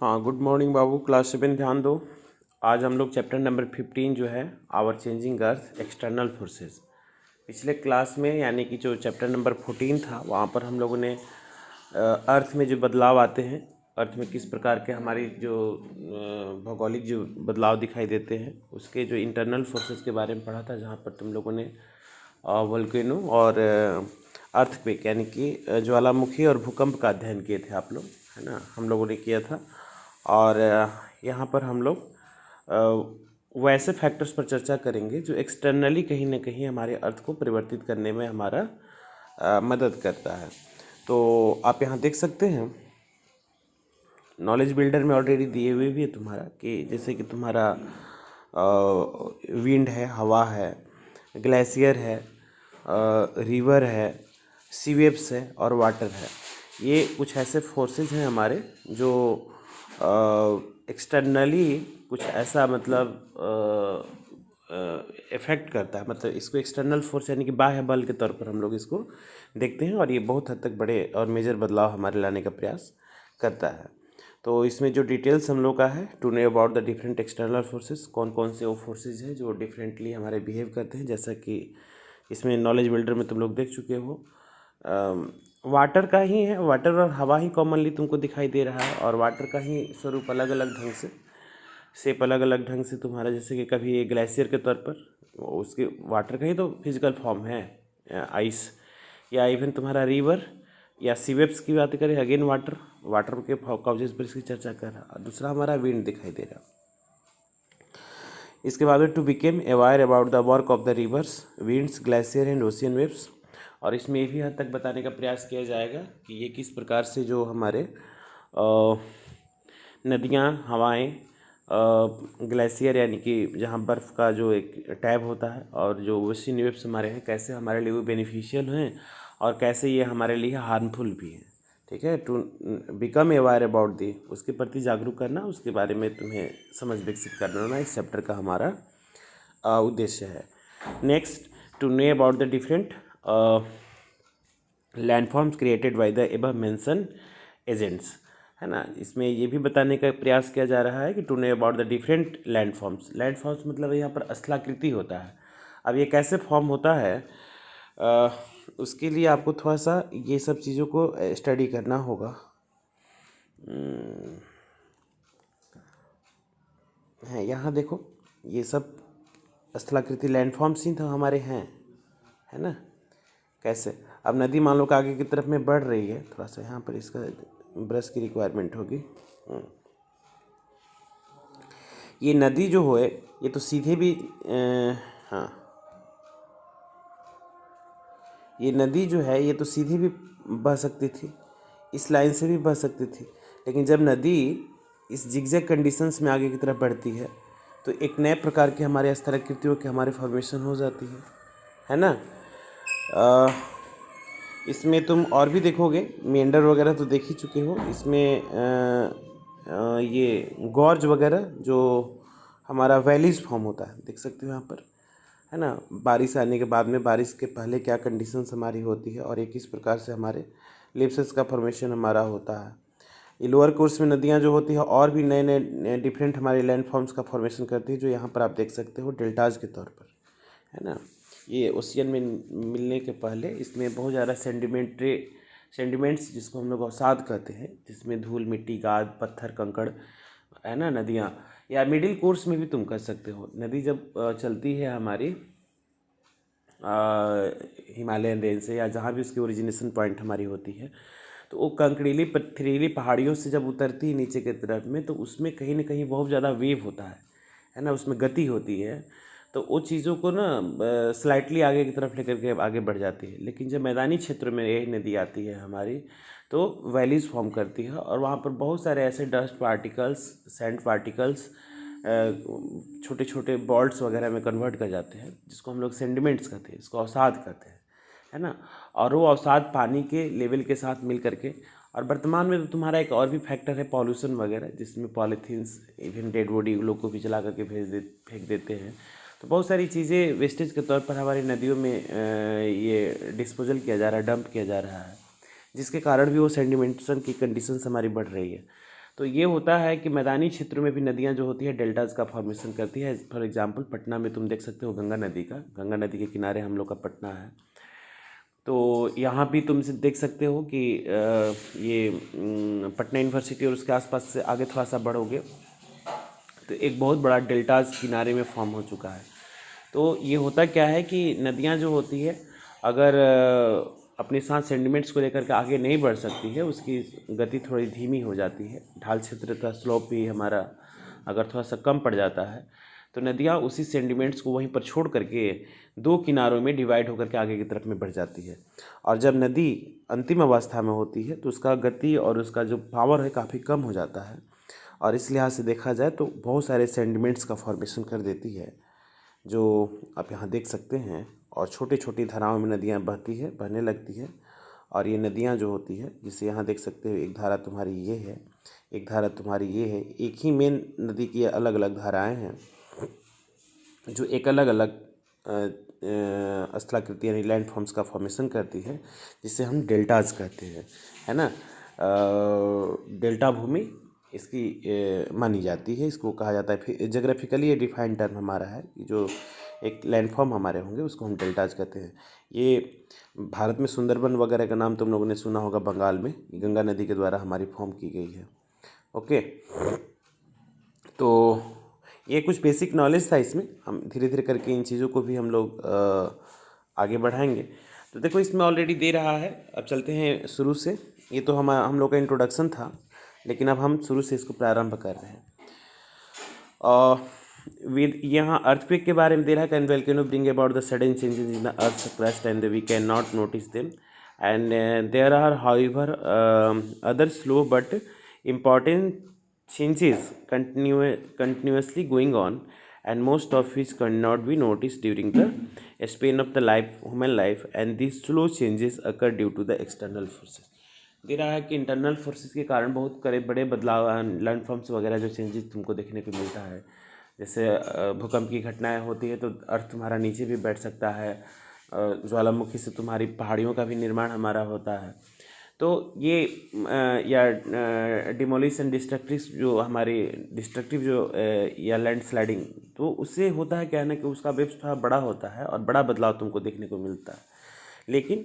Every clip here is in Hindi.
हाँ, गुड मॉर्निंग बाबू। क्लास 7 ध्यान दो। आज हम लोग चैप्टर नंबर 15 जो है our changing earth external forces. पिछले क्लास में यानी कि जो चैप्टर नंबर 14 था वहाँ पर हम लोगों ने अर्थ में जो बदलाव आते हैं, अर्थ में किस प्रकार के हमारी जो भौगोलिक जो बदलाव दिखाई देते हैं उसके जो इंटरनल फोर्सेस के बारे में पढ़ा था, जहाँ पर तुम लोगों ने वोल्केनो और अर्थक्वेक यानी कि ज्वालामुखी और भूकंप का अध्ययन किए थे आप लोग, है ना। हम लोगों ने किया था। और यहाँ पर हम लोग वैसे फैक्टर्स पर चर्चा करेंगे जो एक्सटर्नली कहीं ना कहीं हमारे अर्थ को परिवर्तित करने में हमारा मदद करता है। तो आप यहाँ देख सकते हैं नॉलेज बिल्डर में ऑलरेडी दिए हुए भी है तुम्हारा कि जैसे कि तुम्हारा विंड है, हवा है, ग्लेशियर है, रिवर है, सी वेव्स है और वाटर है। ये कुछ ऐसे फोर्सेस हैं हमारे जो एक्सटर्नली कुछ ऐसा मतलब इफ़ेक्ट करता है। मतलब इसको एक्सटर्नल फोर्स यानी कि बाह्य बल के तौर पर हम लोग इसको देखते हैं और ये बहुत हद तक बड़े और मेजर बदलाव हमारे लाने का प्रयास करता है। तो इसमें जो डिटेल्स हम लोग का है to know about the different external forces, कौन कौन से वो फोर्सेस हैं जो डिफरेंटली हमारे बिहेव करते हैं। जैसा कि इसमें नॉलेज बिल्डर में तुम लोग देख चुके हो, वाटर का ही है, वाटर और हवा ही कॉमनली तुमको दिखाई दे रहा है और वाटर का ही स्वरूप अलग अलग ढंग से, शेप अलग अलग ढंग से तुम्हारा, जैसे कि कभी ये ग्लेशियर के तौर पर उसके वाटर का ही तो फिजिकल फॉर्म है आइस, या इवन तुम्हारा रिवर या सीवेप्स की बात करें अगेन वाटर वाटर के काउजेस पर इसकी चर्चा कर रहा। दूसरा हमारा विंड दिखाई दे रहा। इसके बाद में to became aware about the work of the rivers, winds, glacier and ocean waves. और इसमें ये भी हद तक बताने का प्रयास किया जाएगा कि ये किस प्रकार से जो हमारे नदियाँ, हवाएं, ग्लेशियर यानी कि जहाँ बर्फ़ का जो एक टैब होता है और जो ओशियन वेव्स हमारे हैं, कैसे हमारे लिए वो बेनिफिशियल हैं और कैसे ये हमारे लिए हार्मफुल भी हैं। ठीक है, to become aware about the, उसके प्रति जागरूक करना, उसके बारे में तुम्हें समझ विकसित करना इस चैप्टर का हमारा उद्देश्य है। Next, to know about the different landforms created by the above mention agents, है ना। इसमें ये भी बताने का प्रयास किया जा रहा है कि to know about the different landforms. Landforms मतलब यहाँ पर स्थलाकृति होता है। अब ये कैसे फॉर्म होता है, उसके लिए आपको थोड़ा सा ये सब चीज़ों को स्टडी करना होगा। है यहाँ देखो, ये सब स्थलाकृति लैंडफॉर्म्स ही तो हमारे हैं, है ना। कैसे, अब नदी मान लो कि आगे की तरफ में बढ़ रही है, थोड़ा सा यहाँ पर इसका ब्रश की रिक्वायरमेंट होगी। ये नदी जो है ये तो सीधे भी हाँ, ये नदी जो है ये तो सीधे भी बह सकती थी, इस लाइन से भी बह सकती थी, लेकिन जब नदी इस जिगजैग कंडीशंस में आगे की तरफ बढ़ती है तो एक नए प्रकार के हमारे स्थलाकृतियों के हमारे फॉर्मेशन हो जाती है ना। इसमें तुम और भी देखोगे, मेंढर वगैरह तो देख ही चुके हो। इसमें ये गॉर्ज वगैरह जो हमारा वैलीज फॉर्म होता है, देख सकते हो यहाँ पर, है ना। बारिश आने के बाद में, बारिश के पहले क्या कंडीशंस हमारी होती है और ये किस प्रकार से हमारे लिप्सेस का फॉर्मेशन हमारा होता है। ये लोअर कोर्स में नदियाँ जो होती है और भी नए नए डिफरेंट हमारे लैंड फॉर्म्स का फॉर्मेशन करती है, जो यहाँ पर आप देख सकते हो डेल्टाज के तौर पर, है ना। ये ओशियन में मिलने के पहले इसमें बहुत ज़्यादा सेंडिमेंट्स जिसको हम लोग अवसाद कहते हैं, जिसमें धूल, मिट्टी, गाद, पत्थर, कंकड़, है ना, नदियाँ, या मिडिल कोर्स में भी तुम कर सकते हो। नदी जब चलती है हमारी हिमालयन रेंज से या जहाँ भी उसकी ओरिजिनेशन पॉइंट हमारी होती है, तो वो कंकड़ीली पथरीली पहाड़ियों से जब उतरती है नीचे की तरफ में, तो उसमें कहीं ना कहीं बहुत ज़्यादा वेव होता है ना, उसमें गति होती है। तो वो चीज़ों को ना स्लाइटली आगे की तरफ लेकर के आगे बढ़ जाती है। लेकिन जब मैदानी क्षेत्र में यही नदी आती है हमारी, तो वैलीज फॉर्म करती है और वहाँ पर बहुत सारे ऐसे डस्ट पार्टिकल्स, सैंड पार्टिकल्स छोटे छोटे बॉल्ट्स वगैरह में कन्वर्ट कर जाते हैं, जिसको हम लोग सेंडिमेंट्स कहते हैं, इसको अवसाद कहते हैं, है ना। और वो अवसाद पानी के लेवल के साथ मिल करके, और वर्तमान में तो तुम्हारा एक और भी फैक्टर है पॉल्यूशन वगैरह, जिसमें पॉलीथीन्स, इवन डेड बॉडी लोग को भी जला करके फेंक देते हैं। तो बहुत सारी चीज़ें वेस्टेज के तौर पर हमारी नदियों में ये डिस्पोजल किया जा रहा है, डंप किया जा रहा है, जिसके कारण भी वो सेडिमेंटेशन की कंडीशंस हमारी बढ़ रही है। तो ये होता है कि मैदानी क्षेत्रों में भी नदियाँ जो होती है डेल्टाज का फॉर्मेशन करती है। फॉर एग्जांपल पटना में तुम देख सकते हो गंगा नदी के किनारे हम लोग का पटना है। तो यहाँ भी तुम से देख सकते हो कि ये पटना यूनिवर्सिटी और उसके आसपास से आगे थोड़ा सा बढ़ोगे तो एक बहुत बड़ा डेल्टाज किनारे में फॉर्म हो चुका है। तो ये होता क्या है कि नदियाँ जो होती है अगर अपने साथ सेंडिमेंट्स को लेकर के आगे नहीं बढ़ सकती है, उसकी गति थोड़ी धीमी हो जाती है। ढाल क्षेत्र का स्लोप भी हमारा अगर थोड़ा सा कम पड़ जाता है तो नदियाँ उसी सेंडिमेंट्स को वहीं पर छोड़ करके दो किनारों में डिवाइड होकर के आगे की तरफ में बढ़ जाती है। और जब नदी अंतिम अवस्था में होती है तो उसका गति और उसका जो पावर है काफ़ी कम हो जाता है, और इस लिहाज से देखा जाए तो बहुत सारे सेंडिमेंट्स का फॉर्मेशन कर देती है जो आप यहाँ देख सकते हैं। और छोटी छोटी धाराओं में नदियाँ बहने लगती है। और ये नदियाँ जो होती है, जिसे यहाँ देख सकते हो, एक धारा तुम्हारी ये है, एक धारा तुम्हारी ये है। एक ही मेन नदी की अलग अलग धाराएं हैं जो एक अलग अलग स्थलाकृति यानी लैंड फॉर्म्स का फॉर्मेशन करती है, जिसे हम डेल्टाज कहते हैं, है ना। डेल्टा भूमि इसकी मानी जाती है, इसको कहा जाता है। जोग्राफिकली ये डिफाइंड टर्म हमारा है कि जो एक लैंडफॉर्म हमारे होंगे उसको हम डेल्टाज कहते हैं। ये भारत में सुंदरबन वगैरह का नाम तुम लोगों ने सुना होगा, बंगाल में गंगा नदी के द्वारा हमारी फॉर्म की गई है। ओके, तो ये कुछ बेसिक नॉलेज था इसमें। हम धीरे धीरे करके इन चीज़ों को भी हम लोग आगे बढ़ाएंगे। तो देखो इसमें ऑलरेडी दे रहा है। अब चलते हैं शुरू से। ये तो हम लोग का इंट्रोडक्शन था, लेकिन अब हम शुरू से इसको प्रारंभ कर रहे हैं। विद यहाँ अर्थक्वेक के बारे में दे रहा है। Can volcano bring about the sudden changes in the earth crust and we can not notice them and there are however other slow but important changes continuously going on, and most of which cannot be noticed during the span of the human life, and these slow changes occur due to the external forces। दे रहा है कि इंटरनल फोर्सेस के कारण बहुत बड़े बदलाव, लैंड फॉर्म्स वगैरह जो चेंजेस तुमको देखने को मिलता है। जैसे भूकंप की घटनाएं होती है तो अर्थ तुम्हारा नीचे भी बैठ सकता है। ज्वालामुखी से तुम्हारी पहाड़ियों का भी निर्माण हमारा होता है। तो ये या डिमोलिशन डिस्ट्रक्टिव जो या लैंड स्लाइडिंग, तो उससे होता है क्या है ना कि उसका वेव्स थोड़ा बड़ा होता है और बड़ा बदलाव तुमको देखने को मिलता है। लेकिन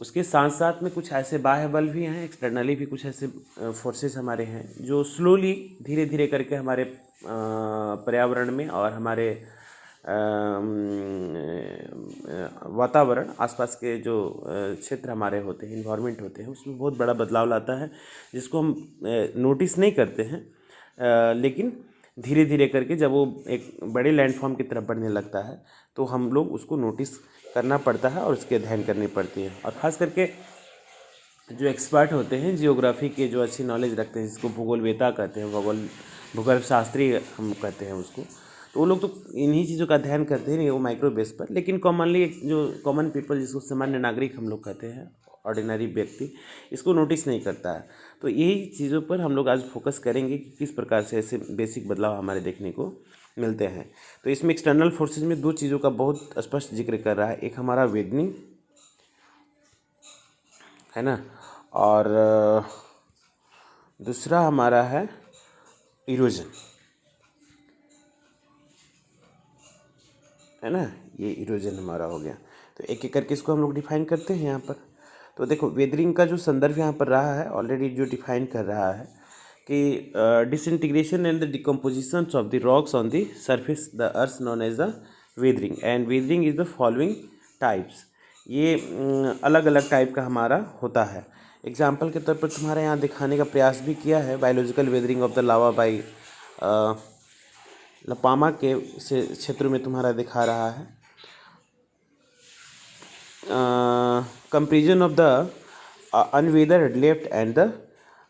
उसके साथ साथ में कुछ ऐसे बाह्य बल भी हैं, एक्सटर्नली भी कुछ ऐसे फोर्सेस हमारे हैं जो स्लोली धीरे धीरे करके हमारे पर्यावरण में और हमारे वातावरण, आसपास के जो क्षेत्र हमारे होते हैं, इन्वायरमेंट होते हैं, उसमें बहुत बड़ा बदलाव लाता है, जिसको हम नोटिस नहीं करते हैं। लेकिन धीरे धीरे करके जब वो एक बड़े लैंडफॉर्म की तरफ बढ़ने लगता है तो हम लोग उसको नोटिस करना पड़ता है और उसके अध्ययन करनी पड़ती है। और ख़ास करके जो एक्सपर्ट होते हैं, जियोग्राफी के जो अच्छी नॉलेज रखते हैं, जिसको भूगोलवेता कहते हैं, भूगोल शास्त्री हम कहते हैं उसको, तो वो लोग तो इन्हीं चीज़ों का अध्ययन करते हैं वो माइक्रो बेस पर। लेकिन कॉमनली जो कॉमन पीपल, जिसको सामान्य नागरिक हम लोग कहते हैं, ऑर्डिनरी व्यक्ति, इसको नोटिस नहीं करता है। तो यही चीज़ों पर हम लोग आज फोकस करेंगे कि किस प्रकार से ऐसे बेसिक बदलाव हमारे देखने को मिलते हैं। तो इसमें एक्सटर्नल फोर्सेज में दो चीज़ों का बहुत स्पष्ट जिक्र कर रहा है। एक हमारा वेदनिंग है ना, और दूसरा हमारा है इरोजन, है ना। ये इरोजन हमारा हो गया। तो एक एक करके इसको हम लोग डिफाइन करते हैं यहाँ पर। तो देखो वेदरिंग का जो संदर्भ यहाँ पर रहा है, ऑलरेडी जो डिफाइन कर रहा है कि disintegration and the decomposition of the rocks on the surface the earth known as the weathering, and weathering is the following types. ये अलग अलग टाइप का हमारा होता है। एग्जाम्पल के तौर पर तुम्हारे यहाँ दिखाने का प्रयास भी किया है। Biological weathering of the lava by La Palma के क्षेत्र में तुम्हारा दिखा रहा है। Comparison of the unweathered left and the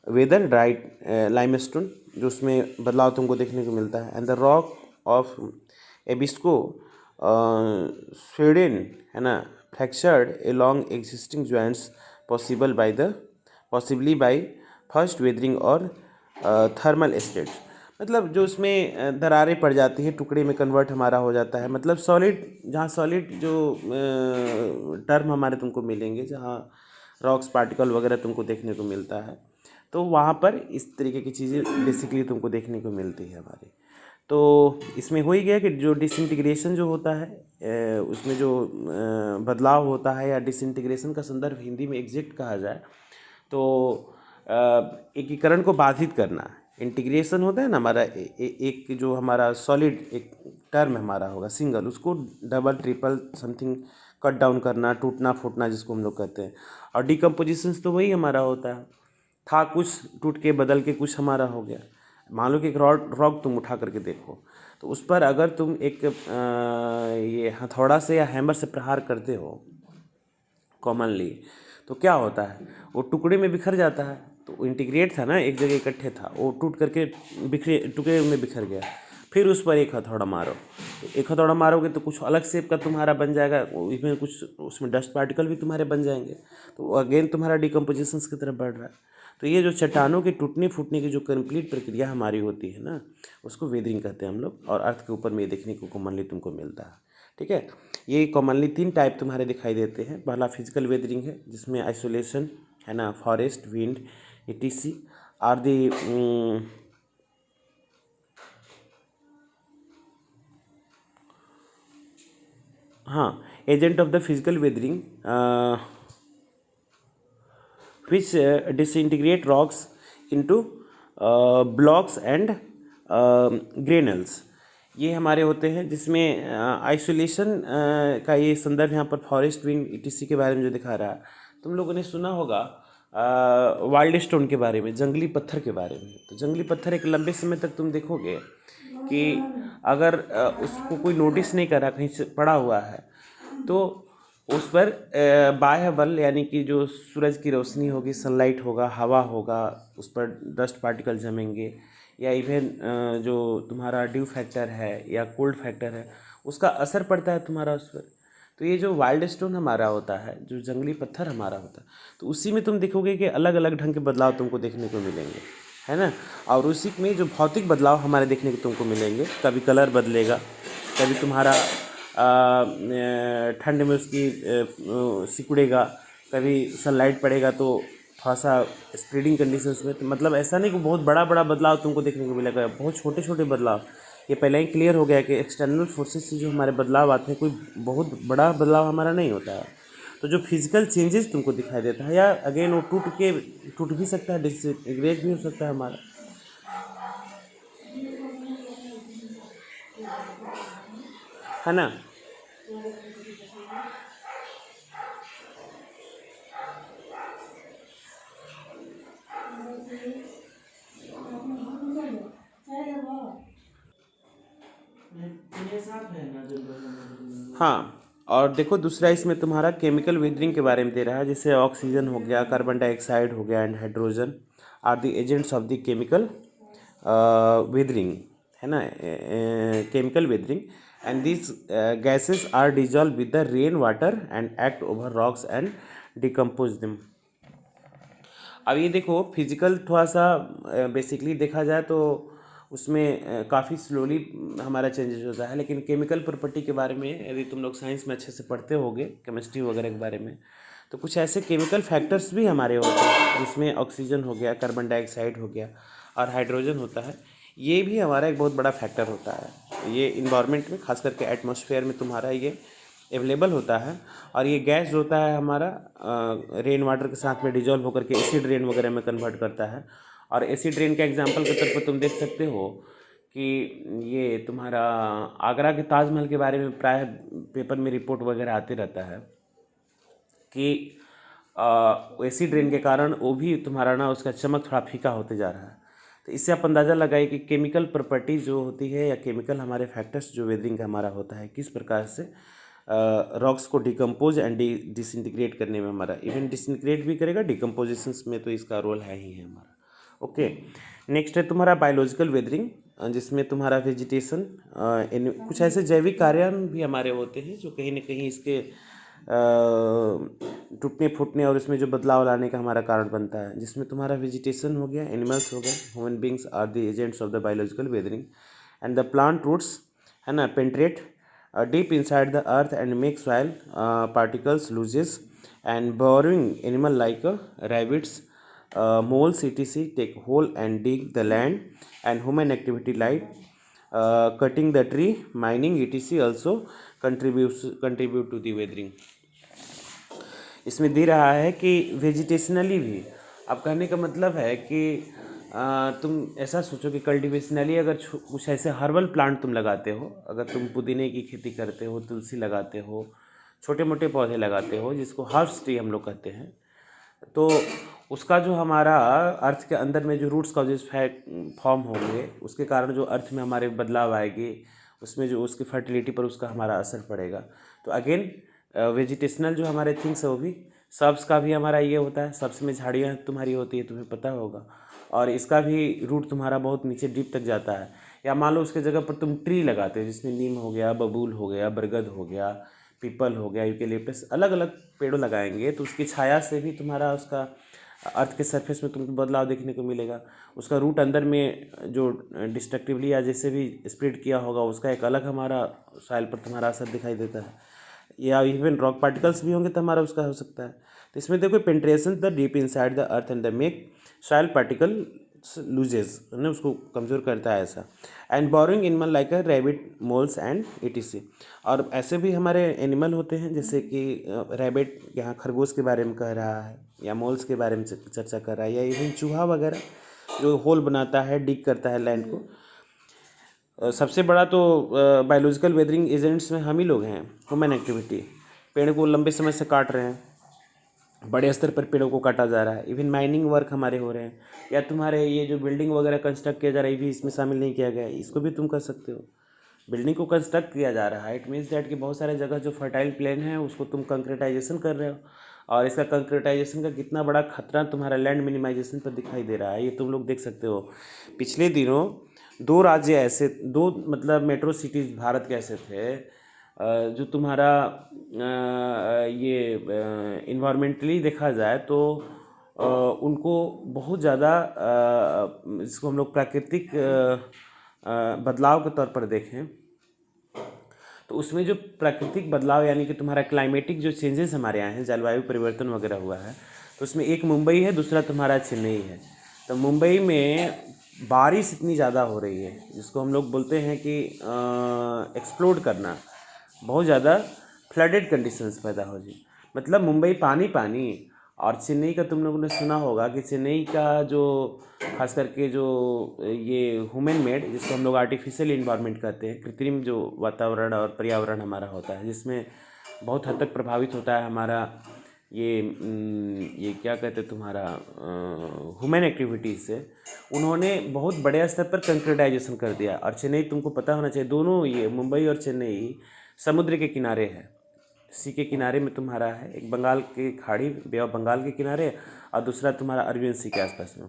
weathered right limestone, जो उसमें बदलाव तुमको देखने को मिलता है। And the rock of Abisko Sweden, है ना, fractured along existing joints possibly by frost weathering और थर्मल स्टेट। मतलब जो उसमें दरारें पड़ जाती हैं, टुकड़े में कन्वर्ट हमारा हो जाता है। मतलब सॉलिड, जहाँ सॉलिड जो टर्म हमारे तुमको मिलेंगे, जहाँ रॉक्स पार्टिकल वगैरह तुमको देखने को मिलता है, तो वहाँ पर इस तरीके की चीज़ें बेसिकली तुमको देखने को मिलती है हमारी। तो इसमें हो ही गया कि जो डिसइंटीग्रेशन जो होता है उसमें जो बदलाव होता है, या डिसइंटीग्रेशन का संदर्भ हिंदी में एग्जैक्ट कहा जाए तो एकीकरण को बाधित करना। इंटीग्रेशन होता है ना हमारा, एक जो हमारा सॉलिड एक टर्म हमारा होगा सिंगल, उसको double triple something cut down करना, टूटना फूटना जिसको हम लोग कहते हैं। और डिकम्पोजिशन तो वही हमारा होता है, था कुछ टूट के बदल के कुछ हमारा हो गया। मान लो कि एक रॉक तुम उठा करके देखो, तो उस पर अगर तुम एक ये हथौड़ा से या हैमर से प्रहार करते हो कॉमनली, तो क्या होता है, वो टुकड़े में बिखर जाता है। तो इंटीग्रेट था ना, एक जगह इकट्ठे था, वो टूट करके बिखरे टुकड़े में बिखर गया। फिर उस पर एक हथौड़ा मारो, तो एक हथौड़ा मारोगे तो कुछ अलग शेप का तुम्हारा बन जाएगा, इसमें कुछ उसमें डस्ट पार्टिकल भी तुम्हारे बन जाएंगे, तो अगेन तुम्हारा डिकम्पोजिशंस की तरफ बढ़ रहा है। तो ये जो चट्टानों के टूटने फूटने की जो कंप्लीट प्रक्रिया हमारी होती है ना, उसको वेदरिंग कहते हैं हम लोग। और अर्थ के ऊपर में ये देखने को कॉमनली तुमको मिलता है। ठीक है, ये कॉमनली 3 टाइप तुम्हारे दिखाई देते हैं। पहला फिजिकल वेदरिंग है, जिसमें आइसोलेशन है ना, forest, wind, etc are the हाँ, agent of the physical weathering which disintegrate rocks into blocks and granules। ये हमारे होते हैं, जिसमें आइसोलेशन का ये संदर्भ यहाँ पर फॉरेस्ट, विंड, etc के बारे में जो दिखा रहा है। तुम लोगों ने सुना होगा वाइल्ड स्टोन के बारे में, जंगली पत्थर के बारे में। तो जंगली पत्थर एक लंबे समय तक तुम देखोगे कि अगर उसको कोई नोटिस नहीं करा, कहीं से पड़ा हुआ है, तो उस पर बाह्य बल यानी कि जो सूरज की रोशनी होगी, सनलाइट होगा, हवा होगा, उस पर डस्ट पार्टिकल जमेंगे, या इवन जो तुम्हारा ड्यू फैक्टर है या कोल्ड फैक्टर है, उसका असर पड़ता है तुम्हारा उस पर। तो ये जो वाइल्ड स्टोन हमारा होता है, जो जंगली पत्थर हमारा होता है, तो उसी में तुम देखोगे कि अलग अलग ढंग के बदलाव तुमको देखने को मिलेंगे, है ना। और उसी में जो भौतिक बदलाव हमारे देखने को तुमको मिलेंगे, कभी कलर बदलेगा, कभी तुम्हारा ठंड में उसकी सिकुड़ेगा, कभी सनलाइट पड़ेगा तो थोड़ा सा स्प्रेडिंग कंडीशंस में। तो मतलब ऐसा नहीं कि बहुत बड़ा बड़ा बदलाव तुमको देखने को मिलेगा, बहुत छोटे छोटे बदलाव। ये पहले ही क्लियर हो गया कि एक्सटर्नल फोर्सेस से जो हमारे बदलाव आते हैं, कोई बहुत बड़ा बदलाव हमारा नहीं होता है। तो जो फिजिकल चेंजेस तुमको दिखाई देता है, या अगेन वो टूट भी सकता है, डिसइंटीग्रेट भी हो सकता है हमारा, है ना। हाँ, और देखो दूसरा इसमें तुम्हारा केमिकल वेदरिंग के बारे में दे रहा है, जैसे ऑक्सीजन हो गया, कार्बन डाइऑक्साइड हो गया, and hydrogen are the agents of the chemical weathering, है ना, chemical weathering. And this gases are dissolve with the rain water and act over rocks and decompose them. अब ये देखो फिजिकल थोड़ा सा बेसिकली देखा जाए तो उसमें काफ़ी स्लोली हमारा चेंजेस होता है, लेकिन केमिकल प्रॉपर्टी के बारे में यदि तुम लोग साइंस में अच्छे से पढ़ते होगे, केमिस्ट्री वगैरह के बारे में, तो कुछ ऐसे केमिकल फैक्टर्स भी हमारे होते हैं, जिसमें ऑक्सीजन हो गया, कार्बन डाइऑक्साइड हो गया, और हाइड्रोजन होता है। ये भी हमारा एक बहुत बड़ा फैक्टर होता है। ये इन्वायरमेंट में, खास करके एटमॉस्फेयर में तुम्हारा ये अवेलेबल होता है। और ये गैस जो होता है हमारा रेन वाटर के साथ में डिजॉल्व होकर के एसिड रेन वगैरह में कन्वर्ट करता है। और एसिड रेन का एग्जांपल के तौर पर तुम देख सकते हो कि ये तुम्हारा आगरा के ताजमहल के बारे में प्राय पेपर में रिपोर्ट वगैरह आते रहता है कि एसिड रेन के कारण वो भी तुम्हारा ना उसका चमक थोड़ा फीका होते जा रहा है। तो इससे आप अंदाज़ा लगाइए कि केमिकल प्रॉपर्टी जो होती है, या केमिकल हमारे फैक्टर्स जो वेदरिंग का हमारा होता है, किस प्रकार से रॉक्स को डिकम्पोज एंड डिसइंटीग्रेट करने में हमारा, इवन डिसइंटीग्रेट भी करेगा, डिकम्पोजिशंस में तो इसका रोल है ही है हमारा। ओके, नेक्स्ट है तुम्हारा बायोलॉजिकल वेदरिंग, जिसमें तुम्हारा वेजिटेशन, कुछ ऐसे जैविक कार्यान भी हमारे होते हैं जो कहीं ना कहीं इसके टूटने फूटने और इसमें जो बदलाव लाने का हमारा कारण बनता है, जिसमें तुम्हारा वेजिटेशन हो गया, एनिमल्स हो गए, human beings are the agents of the biological weathering. And the plant roots, है ना, penetrate deep inside the earth and make soil particles loses and burrowing animal like rabbits, moles etc take hole and dig the land, and human activity like cutting the tree, mining etc also contribute to the weathering. इसमें दे रहा है कि वेजिटेशनली भी, अब कहने का मतलब है कि तुम ऐसा सोचो कि कल्टिवेशनली अगर कुछ ऐसे हर्बल प्लांट तुम लगाते हो, अगर तुम पुदीने की खेती करते हो, तुलसी लगाते हो, छोटे मोटे पौधे लगाते हो जिसको हर्ब्स ट्री हम लोग कहते हैं, तो उसका जो हमारा अर्थ के अंदर में जो रूट्स कॉजेज फॉर्म होंगे, उसके कारण जो अर्थ में हमारे बदलाव आएगी, उसमें जो उसकी फर्टिलिटी पर उसका हमारा असर पड़ेगा. तो अगेन वेजिटेशनल जो हमारे थिंग्स है वो भी, सब्स का भी हमारा ये होता है, सब्स में झाड़ियाँ तुम्हारी होती है, तुम्हें पता होगा, और इसका भी रूट तुम्हारा बहुत नीचे डीप तक जाता है. या मान लो उसके जगह पर तुम ट्री लगाते हो जिसमें नीम हो गया, बबूल हो गया, बरगद हो गया, पीपल हो गया, यूकेलिप्टस, अलग अलग पेड़ों लगाएंगे तो उसकी छाया से भी तुम्हारा उसका अर्थ के सरफेस में तुमको बदलाव देखने को मिलेगा. उसका रूट अंदर में जो डिस्ट्रक्टिवली या जैसे भी स्प्रेड किया होगा उसका एक अलग हमारा सॉइल पर तुम्हारा असर दिखाई देता है. या इवन रॉक पार्टिकल्स भी होंगे तो हमारा उसका हो सकता है. तो इसमें देखो penetration the deep inside the earth and the make soil particle loses, ना उसको कमज़ोर करता है ऐसा. And boring animal like a rabbit, moles and etc. और ऐसे भी हमारे एनिमल होते हैं जैसे कि रैबिट यहाँ खरगोश के बारे में कह रहा है, या मोल्स के बारे में चर्चा कर रहा है, या इवन चूहा वगैरह जो होल बनाता है, डिग करता है लैंड को. सबसे बड़ा तो बायोलॉजिकल वेदरिंग एजेंट्स में हम ही लोग हैं. ह्यूमन एक्टिविटी, पेड़ को लंबे समय से काट रहे हैं, बड़े स्तर पर पेड़ों को काटा जा रहा है. इवन माइनिंग वर्क हमारे हो रहे हैं, या तुम्हारे ये जो बिल्डिंग वगैरह कंस्ट्रक्ट किया जा रहा है ये भी इसमें शामिल नहीं किया गया है, इसको भी तुम कर सकते हो. बिल्डिंग को कंस्ट्रक्ट किया जा रहा है, इट मीन्स दैट कि बहुत सारे जगह जो फर्टाइल प्लेन है उसको तुम कंक्रीटाइजेशन कर रहे हो, और इसका कंक्रीटाइजेशन का कितना बड़ा खतरा तुम्हारा लैंड मिनिमाइजेशन पर दिखाई दे रहा है, ये तुम लोग देख सकते हो. पिछले दिनों दो राज्य ऐसे, दो मतलब मेट्रो सिटीज़ भारत के ऐसे थे जो तुम्हारा ये इन्वायरमेंटली देखा जाए तो उनको बहुत ज़्यादा जिसको हम लोग प्राकृतिक बदलाव के तौर पर देखें तो उसमें जो प्राकृतिक बदलाव यानी कि तुम्हारा क्लाइमेटिक जो चेंजेस हमारे यहाँ हैं, जलवायु परिवर्तन वगैरह हुआ है, तो उसमें एक मुंबई है, दूसरा तुम्हारा चेन्नई है. तो मुंबई में बारिश इतनी ज़्यादा हो रही है जिसको हम लोग बोलते हैं कि एक्सप्लोड करना, बहुत ज़्यादा फ्लडेड कंडीशंस पैदा हो जी, मतलब मुंबई पानी पानी. और चेन्नई का तुम लोगों ने सुना होगा कि चेन्नई का जो खास करके जो ये ह्यूमन मेड, जिसको हम लोग आर्टिफिशियल इन्वायरमेंट कहते हैं, कृत्रिम जो वातावरण और पर्यावरण हमारा होता है जिसमें बहुत हद तक प्रभावित होता है हमारा ये क्या कहते हैं तुम्हारा ह्यूमन एक्टिविटीज़ से, उन्होंने बहुत बड़े स्तर पर कंक्रीटाइजेशन कर दिया. और चेन्नई तुमको पता होना चाहिए, दोनों ये मुंबई और चेन्नई समुद्र के किनारे है, सी के किनारे में तुम्हारा है, एक बंगाल की खाड़ी, बे ऑफ बंगाल के किनारे, और दूसरा तुम्हारा अरबियन सी के आसपास में.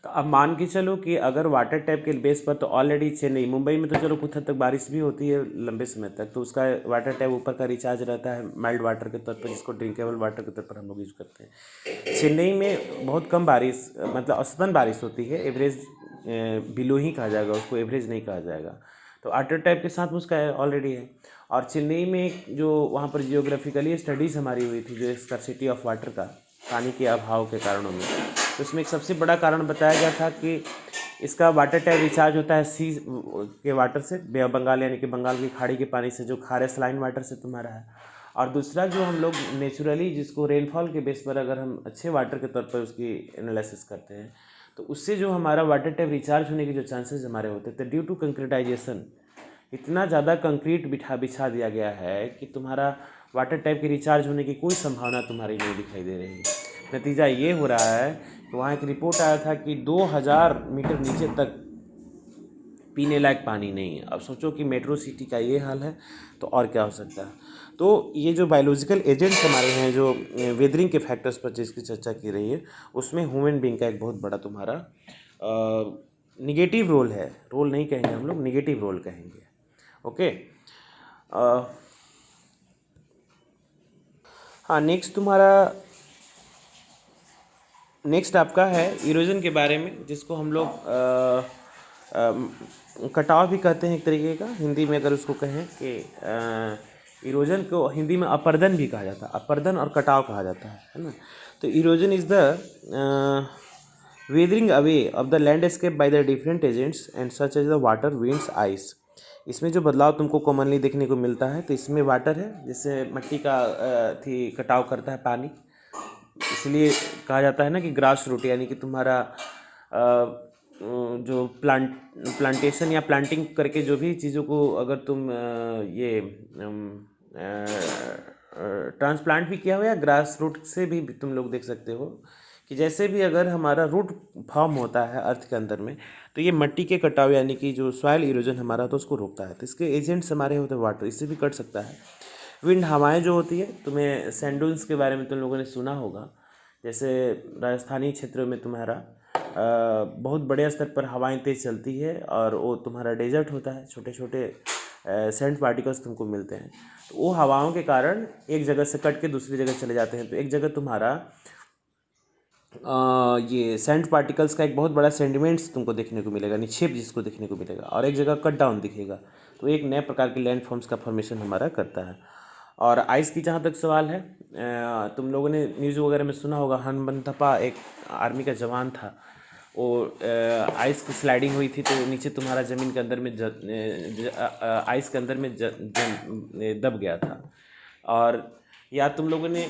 तो अब मान के चलो कि अगर वाटर टैप के बेस पर तो ऑलरेडी चेन्नई, मुंबई में तो चलो कुछ हद तक बारिश भी होती है लंबे समय तक, तो उसका वाटर टैप ऊपर का रिचार्ज रहता है माइल्ड वाटर के तौर पर, जिसको ड्रिंकेबल वाटर के तौर पर हम लोग यूज़ करते हैं. चेन्नई में बहुत कम बारिश, मतलब औसतन बारिश होती है, एवरेज बिलो ही कहा जाएगा उसको, एवरेज नहीं कहा जाएगा. तो वाटर टैप के साथ उसका ऑलरेडी है. और चेन्नई में जो वहाँ पर जियोग्राफिकली स्टडीज़ हमारी हुई थी जो स्कार्सिटी ऑफ वाटर का, पानी के अभाव के कारणों में, तो उसमें एक सबसे बड़ा कारण बताया गया था कि इसका वाटर टैप रिचार्ज होता है सी के वाटर से, बे ऑफ बंगाल यानी कि बंगाल की खाड़ी के पानी से, जो खारे सलाइन वाटर से तुम्हारा है. और दूसरा जो हम लोग नेचुरली जिसको रेनफॉल के बेस पर अगर हम अच्छे वाटर के तौर पर उसकी एनालिसिस करते हैं तो उससे जो हमारा वाटर टैप रिचार्ज होने के जो चांसेस हमारे होते थे, ड्यू टू कंक्रीटाइजेशन, इतना ज़्यादा कंक्रीट बिछा दिया गया है कि तुम्हारा वाटर टैप के रिचार्ज होने की कोई संभावना तुम्हारी नहीं दिखाई दे रही. नतीजा ये हो रहा है कि वहाँ एक रिपोर्ट आया था कि 2000 मीटर नीचे तक पीने लायक पानी नहीं है. अब सोचो कि मेट्रो सिटी का ये हाल है तो और क्या हो सकता है. तो ये जो बायोलॉजिकल एजेंट्स हमारे हैं, जो वेदरिंग के फैक्टर्स पर जिसकी चर्चा की रही है, उसमें ह्यूमन बीइंग का एक बहुत बड़ा तुम्हारा निगेटिव रोल है. रोल नहीं कहेंगे हम लोग, निगेटिव रोल कहेंगे. ओके. हाँ, नेक्स्ट आपका है इरोजन के बारे में, जिसको हम लोग कटाव भी कहते हैं एक तरीके का, हिंदी में अगर उसको कहें कि इरोजन को हिंदी में अपर्दन भी कहा जाता है, अपर्दन और कटाव कहा जाता है ना. तो erosion is the weathering away of the landscape by the different agents and such as the water, winds, ice. इसमें जो बदलाव तुमको कॉमनली देखने को मिलता है, तो इसमें वाटर है, जैसे मिट्टी का कटाव करता है पानी, इसलिए कहा जाता है ना कि ग्रास रूट, यानी कि तुम्हारा जो प्लांटेशन या प्लांटिंग करके जो भी चीज़ों को अगर तुम ये ट्रांसप्लांट भी किया हो या ग्रास रूट से भी तुम लोग देख सकते हो कि जैसे भी अगर हमारा रूट फॉर्म होता है अर्थ के अंदर में, तो ये मिट्टी के कटाव यानी कि जो सॉइल इरोजन हमारा तो उसको रोकता है। तो इसके एजेंट्स हमारे होते हैं वाटर, इससे भी कट सकता है। विंड, हवाएं जो होती है, तुम्हें सैंडून्स के बारे में तुम लोगों ने सुना होगा, जैसे राजस्थानी क्षेत्रों में तुम्हारा बहुत बड़े स्तर पर हवाएं तेज़ चलती है और वो तुम्हारा डेजर्ट होता है, छोटे छोटे सैंड पार्टिकल्स तुमको मिलते हैं। तो वो हवाओं के कारण एक जगह से कट के दूसरी जगह चले जाते हैं। तो एक जगह तुम्हारा ये सैंड पार्टिकल्स का एक बहुत बड़ा सेंडिमेंट्स तुमको देखने को मिलेगा, निक्षेप जिसको देखने को मिलेगा, और एक जगह कट डाउन दिखेगा। तो एक नए प्रकार के लैंड फॉर्म्स का फॉर्मेशन हमारा करता है। और आइस की जहाँ तक सवाल है, तुम लोगों ने न्यूज़ वगैरह में सुना होगा, हनमन एक आर्मी का जवान था, वो आइस की स्लाइडिंग हुई थी, तो नीचे तुम्हारा ज़मीन के अंदर में आइस के अंदर में दब गया था। और या तुम लोगों ने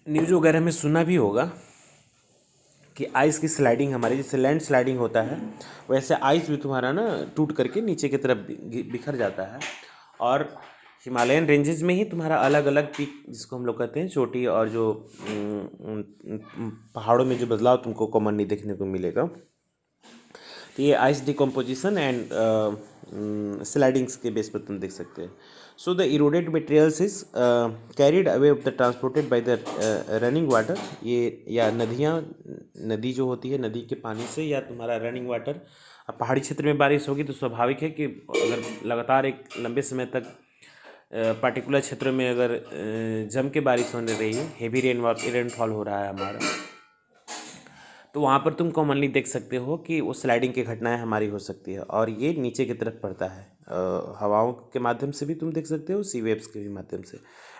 न्यूज़ वगैरह में सुना भी होगा कि आइस की स्लाइडिंग हमारी, जैसे लैंड स्लाइडिंग होता है वैसे आइस भी तुम्हारा ना टूट करके नीचे की तरफ बिखर जाता है। और हिमालयन रेंजेस में ही तुम्हारा अलग अलग पीक, जिसको हम लोग कहते हैं चोटी, और जो पहाड़ों में जो बदलाव तुमको कॉमनली देखने को मिलेगा, तो ये आइस डिकम्पोजिशन एंड स्लाइडिंग्स के बेस पर तुम देख सकते हैं। So the eroded materials is carried away of the transported by the running water. ये या नदी जो होती है, नदी के पानी से, या तुम्हारा रनिंग वाटर। अब पहाड़ी क्षेत्र में बारिश होगी तो स्वाभाविक है कि अगर लगातार एक लंबे समय तक पर्टिकुलर क्षेत्रों में अगर जम के बारिश होने रही है, हेवी रेनफॉल हो रहा है हमारा, तो वहाँ पर तुम कॉमनली देख सकते हो कि वो स्लाइडिंग की घटनाएं हमारी हो सकती है, और ये नीचे की तरफ पड़ता है। हवाओं के माध्यम से भी तुम देख सकते हो, सी वेव्स के भी माध्यम से,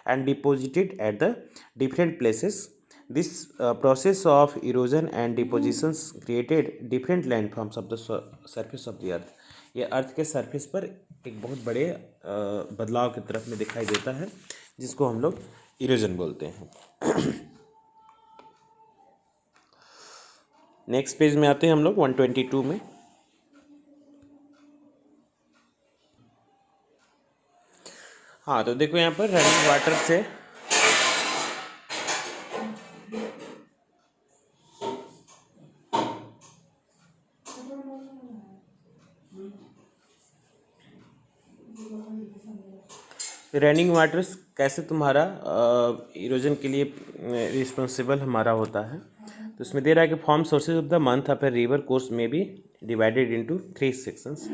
and deposited at the different places. This process of erosion and depositions created different landforms of the surface of the earth. ये अर्थ के सरफेस पर एक बहुत बड़े बदलाव की तरफ में दिखाई देता है, जिसको हम लोग इरोजन बोलते हैं। नेक्स्ट पेज में आते हैं हम लोग 122 में। हाँ, तो देखो यहाँ पर रनिंग वाटर से रनिंग वाटर्स कैसे तुम्हारा इरोजन के लिए रिस्पॉन्सिबल हमारा होता है। तो इसमें दे रहा है कि form sources of the month of a river course में बी डिवाइडेड इनटू 3 सेक्शंस।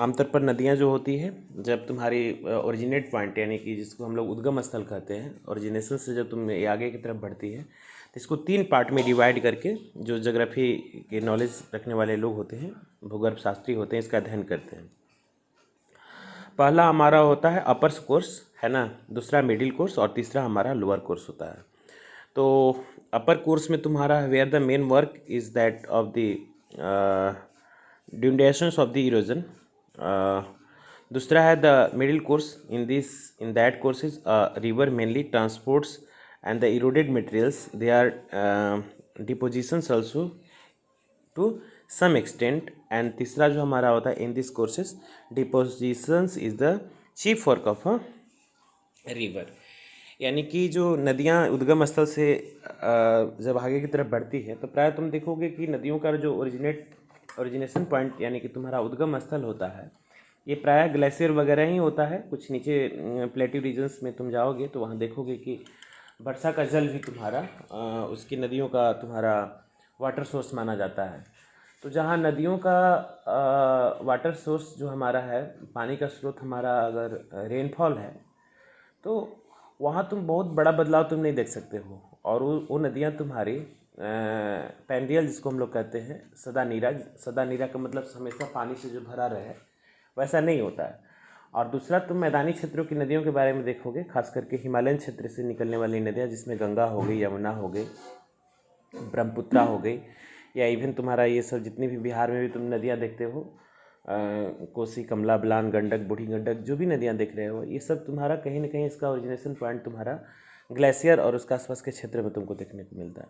आमतौर पर नदियाँ जो होती है, जब तुम्हारी ओरिजिनेट पॉइंट यानी कि जिसको हम लोग उद्गम स्थल कहते हैं, ओरिजिनेशन से जब तुम आगे की तरफ बढ़ती है, तो इसको 3 पार्ट में डिवाइड करके जो ज्योग्राफी के नॉलेज रखने वाले लोग होते हैं, भूगर्भ शास्त्री होते हैं, इसका अध्ययन करते हैं। पहला हमारा होता है अपर कोर्स, है ना, दूसरा मिडिल कोर्स, और तीसरा हमारा लोअर कोर्स होता है। तो अपर कोर्स में तुम्हारा where the main work is that of the durations of the erosion. दूसरा है the middle course, in that courses river mainly transports and the eroded materials, they are depositions also to some extent. And तीसरा जो हमारा होता है in this courses depositions is the chief work of a river. यानी कि जो नदियाँ उद्गम स्थल से जब आगे की तरफ बढ़ती है, तो प्राय तुम देखोगे कि नदियों का जो ओरिजिनेशन पॉइंट यानी कि तुम्हारा उद्गम स्थल होता है, ये प्राय ग्लेशियर वगैरह ही होता है। कुछ नीचे प्लेट्यू रीजन्स में तुम जाओगे तो वहाँ देखोगे कि वर्षा का जल भी तुम्हारा उसकी नदियों का तुम्हारा वाटर सोर्स माना जाता है। तो जहाँ नदियों का वाटर सोर्स जो हमारा है, पानी का स्रोत हमारा अगर रेनफॉल है, तो वहाँ तुम बहुत बड़ा बदलाव तुम नहीं देख सकते हो। और वो नदियाँ तुम्हारी पेरियल जिसको हम लोग कहते हैं, सदा नीरा का मतलब हमेशा पानी से जो भरा रहे, वैसा नहीं होता है। और दूसरा तुम मैदानी क्षेत्रों की नदियों के बारे में देखोगे, खास करके हिमालयन क्षेत्र से निकलने वाली नदियाँ, जिसमें गंगा हो गई, यमुना हो गई, ब्रह्मपुत्रा हो गई, या इवन तुम्हारा ये सब जितनी भी बिहार में भी तुम नदियाँ देखते हो, कोसी, कमला बलान, गंडक, बूढ़ी गंडक, जो भी नदियाँ देख रहे हो, ये सब तुम्हारा कहीं ना कहीं इसका ओरिजिनेशन पॉइंट तुम्हारा ग्लेशियर और उसके आसपास के क्षेत्र में तुमको देखने को मिलता है।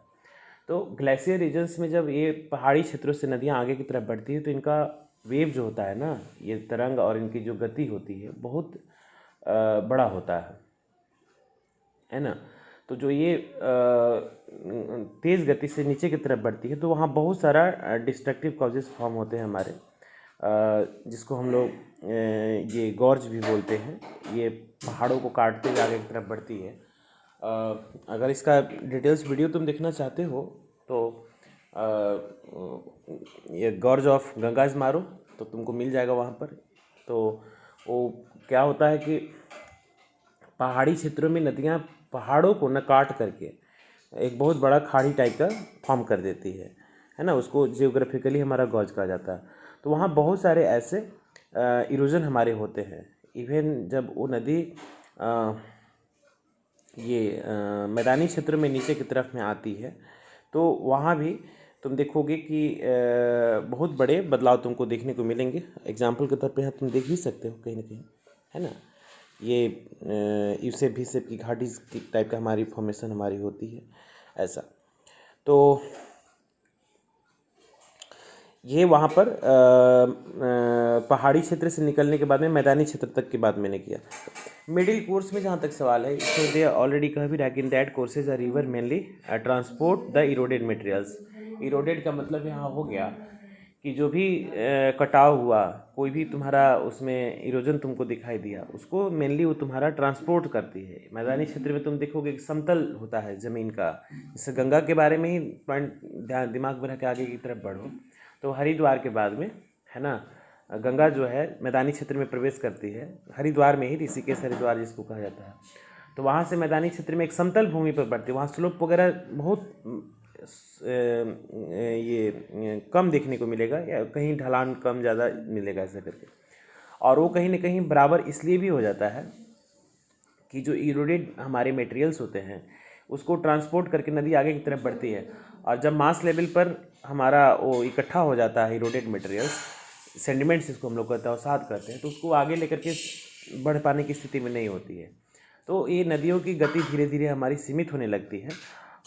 तो ग्लेशियर रीजन्स में जब ये पहाड़ी क्षेत्रों से नदियाँ आगे की तरफ बढ़ती है तो इनका वेव जो होता है ना, ये तरंग और इनकी जो गति होती है बहुत बड़ा होता है ना। तो जो ये तेज़ गति से नीचे की तरफ बढ़ती है तो वहाँ बहुत सारा डिस्ट्रक्टिव कॉजेस फॉर्म होते हैं हमारे, जिसको हम लोग ये गॉर्ज भी बोलते हैं। ये पहाड़ों को काटते हुए आगे की तरफ बढ़ती है। अगर इसका डिटेल्स वीडियो तुम देखना चाहते हो तो ये गॉर्ज ऑफ गंगाज मारो तो तुमको मिल जाएगा वहाँ पर। तो वो क्या होता है कि पहाड़ी क्षेत्रों में नदियाँ पहाड़ों को न काट करके एक बहुत बड़ा खाड़ी टाइप का फॉर्म कर देती है ना। उसको जियोग्राफिकली हमारा गॉर्ज कहा जाता है। तो वहाँ बहुत सारे ऐसे इरोजन हमारे होते हैं। इवन जब वो नदी ये मैदानी क्षेत्र में नीचे की तरफ में आती है तो वहाँ भी तुम देखोगे कि बहुत बड़े बदलाव तुमको देखने को मिलेंगे। एग्जाम्पल के तौर पे यहाँ तुम देख भी सकते हो कहीं ना कहीं, है ना। ये यूसेप भीसेप की घाटी टाइप का हमारी फॉर्मेशन हमारी होती है ऐसा। तो ये वहाँ पर पहाड़ी क्षेत्र से निकलने के बाद में मैदानी क्षेत्र तक की बात मैंने किया। मिडिल कोर्स में जहाँ तक सवाल है, इसमें दे ऑलरेडी कह भी रहा कि in that courses are river mainly transport the eroded materials. Eroded का मतलब यहाँ हो गया कि जो भी कटाव हुआ, कोई भी तुम्हारा उसमें इरोजन तुमको दिखाई दिया, उसको मेनली वो तुम्हारा ट्रांसपोर्ट करती है। मैदानी क्षेत्र में तुम देखोगे कि समतल होता है ज़मीन का। जैसे गंगा के बारे में ही पॉइंट ध्यान दिमाग में रख के आगे की तरफ बढ़ो तो हरिद्वार के बाद में, है ना, गंगा जो है मैदानी क्षेत्र में प्रवेश करती है। हरिद्वार में ही, ऋषिकेश हरिद्वार जिसको कहा जाता है, तो वहाँ से मैदानी क्षेत्र में एक समतल भूमि पर बढ़ती है। वहाँ स्लोप वगैरह बहुत ये कम देखने को मिलेगा, या कहीं ढलान कम ज़्यादा मिलेगा ऐसा करके। और वो कहीं ना कहीं बराबर इसलिए भी हो जाता है कि जो इरोडेड हमारे मटेरियल्स होते हैं उसको ट्रांसपोर्ट करके नदी आगे की तरफ बढ़ती है। और जब मास लेवल पर हमारा वो इकट्ठा हो जाता है इरोडेड मटेरियल्स, सेंडिमेंट्स इसको हम लोग कहते हैं, अवसाद कहते हैं, तो उसको आगे लेकर के बढ़ पाने की स्थिति में नहीं होती है। तो ये नदियों की गति धीरे धीरे हमारी सीमित होने लगती है